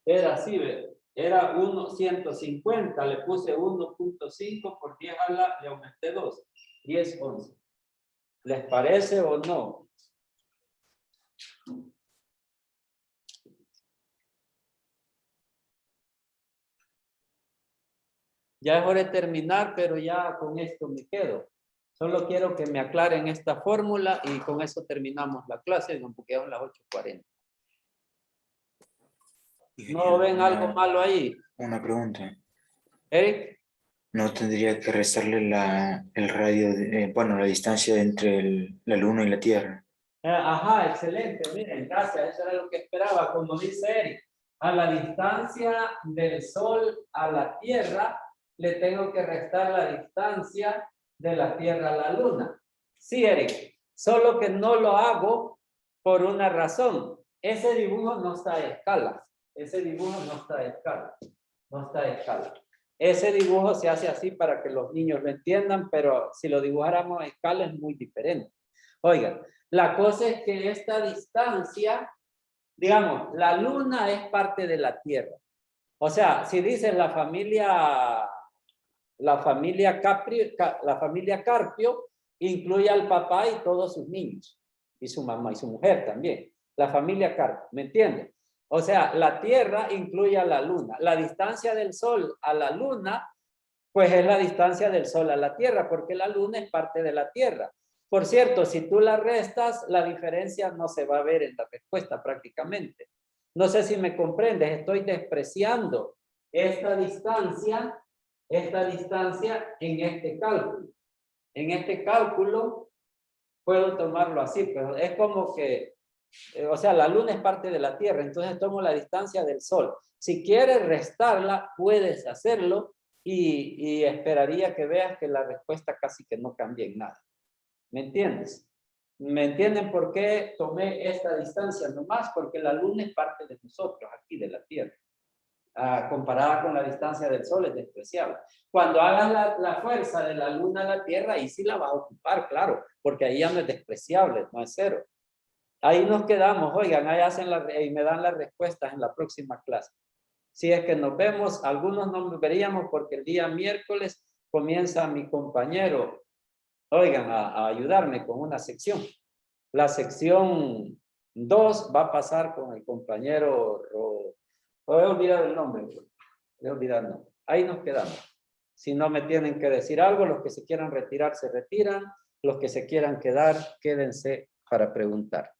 Era así, ¿ve? Era 150, le puse 1.5 por 10 a la, le aumenté 2, 10, 11. ¿Les parece o no? Ya es hora de terminar, pero ya con esto me quedo. Solo quiero que me aclaren esta fórmula y con eso terminamos la clase, porque son las 8:40. ¿No ven algo malo ahí? Una pregunta. Eric. ¿No tendría que restarle el radio, bueno, la distancia entre la Luna y la Tierra? Ajá, excelente. Miren, gracias. Eso era lo que esperaba. Como dice Eric, a la distancia del Sol a la Tierra, le tengo que restar la distancia de la Tierra a la Luna. Sí, Eric. Solo que no lo hago por una razón. Ese dibujo no está a escala. Ese dibujo no está a escala. No está a escala. Ese dibujo se hace así para que los niños lo entiendan, pero si lo dibujáramos a escala es muy diferente. Oigan, la cosa es que esta distancia, digamos, la Luna es parte de la Tierra. O sea, si dices la familia Carpio incluye al papá y todos sus niños, y su mamá y su mujer también. La familia Carpio, ¿me entiendes? O sea, la Tierra incluye a la Luna. La distancia del Sol a la Luna Pues es la distancia del Sol a la Tierra, porque la Luna es parte de la Tierra. Por cierto, si tú la restas, la diferencia no se va a ver en la respuesta prácticamente. No sé si me comprendes, estoy despreciando esta distancia en este cálculo. En este cálculo puedo tomarlo así, pero es como que, o sea, la Luna es parte de la Tierra, entonces tomo la distancia del Sol. Si quieres restarla, puedes hacerlo y esperaría que veas que la respuesta casi que no cambia en nada. ¿Me entiendes? ¿Me entienden por qué tomé esta distancia nomás? Porque la Luna es parte de nosotros, aquí de la Tierra. Comparada con la distancia del Sol es despreciable. Cuando hagas la fuerza de la Luna a la Tierra, ahí sí la vas a ocupar, claro, porque ahí ya no es despreciable, no es cero. Ahí nos quedamos, oigan, ahí hacen y me dan las respuestas en la próxima clase. Si es que nos vemos, algunos no nos veríamos porque el día miércoles comienza mi compañero, oigan, a ayudarme con una sección. La sección 2 va a pasar con el compañero he olvidado el nombre. He olvidado el nombre. Ahí nos quedamos. Si no me tienen que decir algo, los que se quieran retirar, se retiran. Los que se quieran quedar, quédense para preguntar.